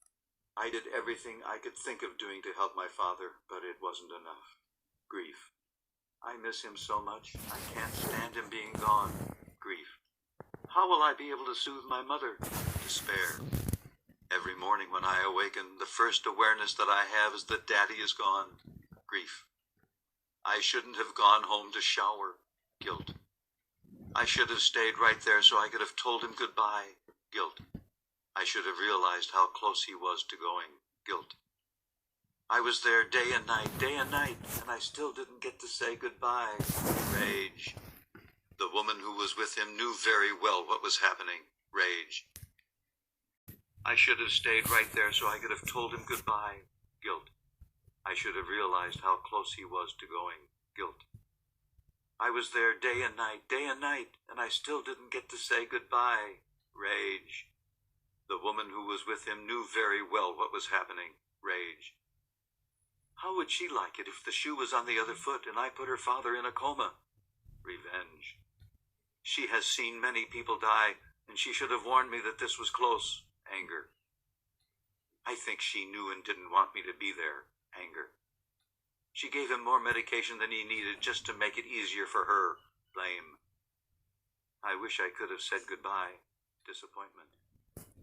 I did everything I could think of doing to help my father, but it wasn't enough. Grief. I miss him so much, I can't stand him being gone. Grief. How will I be able to soothe my mother? Despair. Every morning when I awaken, the first awareness that I have is that Daddy is gone. Grief. I shouldn't have gone home to shower. Guilt. I should have stayed right there so I could have told him goodbye. Guilt. I should have realized how close he was to going. Guilt. I was there day and night, and I still didn't get to say goodbye. Rage. The woman who was with him knew very well what was happening. Rage. I should have stayed right there so I could have told him goodbye. Guilt. I should have realized how close he was to going. Guilt. I was there day and night, and I still didn't get to say goodbye. Rage. The woman who was with him knew very well what was happening. Rage. How would she like it if the shoe was on the other foot and I put her father in a coma? Revenge. She has seen many people die, and she should have warned me that this was close. Anger. I think she knew and didn't want me to be there. Anger. She gave him more medication than he needed just to make it easier for her. Blame. I wish I could have said goodbye. Disappointment.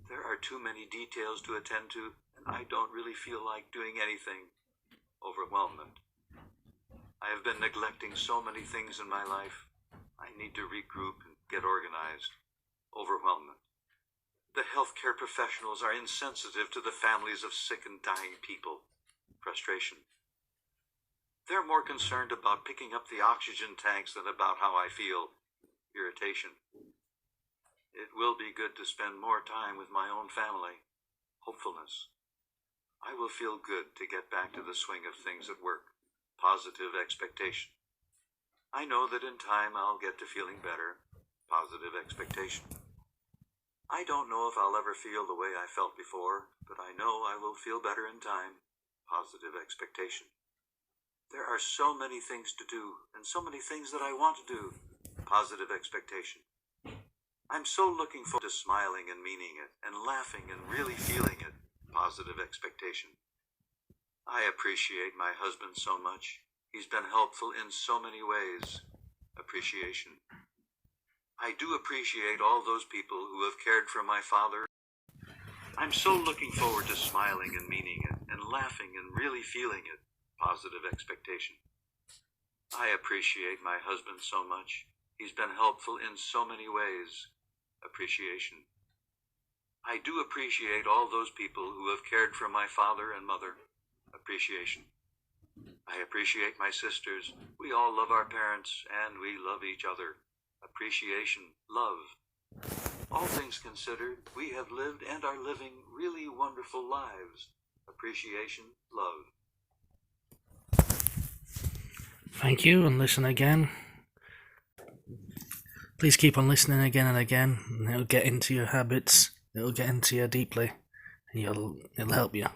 There are too many details to attend to, and I don't really feel like doing anything. Overwhelmment. I have been neglecting so many things in my life. I need to regroup and get organized. Overwhelmment. The healthcare professionals are insensitive to the families of sick and dying people. Frustration. They're more concerned about picking up the oxygen tanks than about how I feel. Irritation. It will be good to spend more time with my own family. Hopefulness. I will feel good to get back to the swing of things at work. Positive expectation. I know that in time I'll get to feeling better. Positive expectation. I don't know if I'll ever feel the way I felt before, but I know I will feel better in time. Positive expectation. There are so many things to do, and so many things that I want to do. Positive expectation. I'm so looking forward to smiling and meaning it, and laughing and really feeling it. Positive expectation. I appreciate my husband so much. He's been helpful in so many ways. Appreciation. I do appreciate all those people who have cared for my father. I'm so looking forward to smiling and meaning it, and laughing and really feeling it. Positive expectation. I appreciate my husband so much. He's been helpful in so many ways. Appreciation. I do appreciate all those people who have cared for my father and mother. Appreciation. I appreciate my sisters. We all love our parents, and we love each other. Appreciation. Love. All things considered, we have lived and are living really wonderful lives. Appreciation. Love. Thank you, and listen again. Please keep on listening again and again, and it'll get into your habits. It'll get into you deeply, and it'll help you.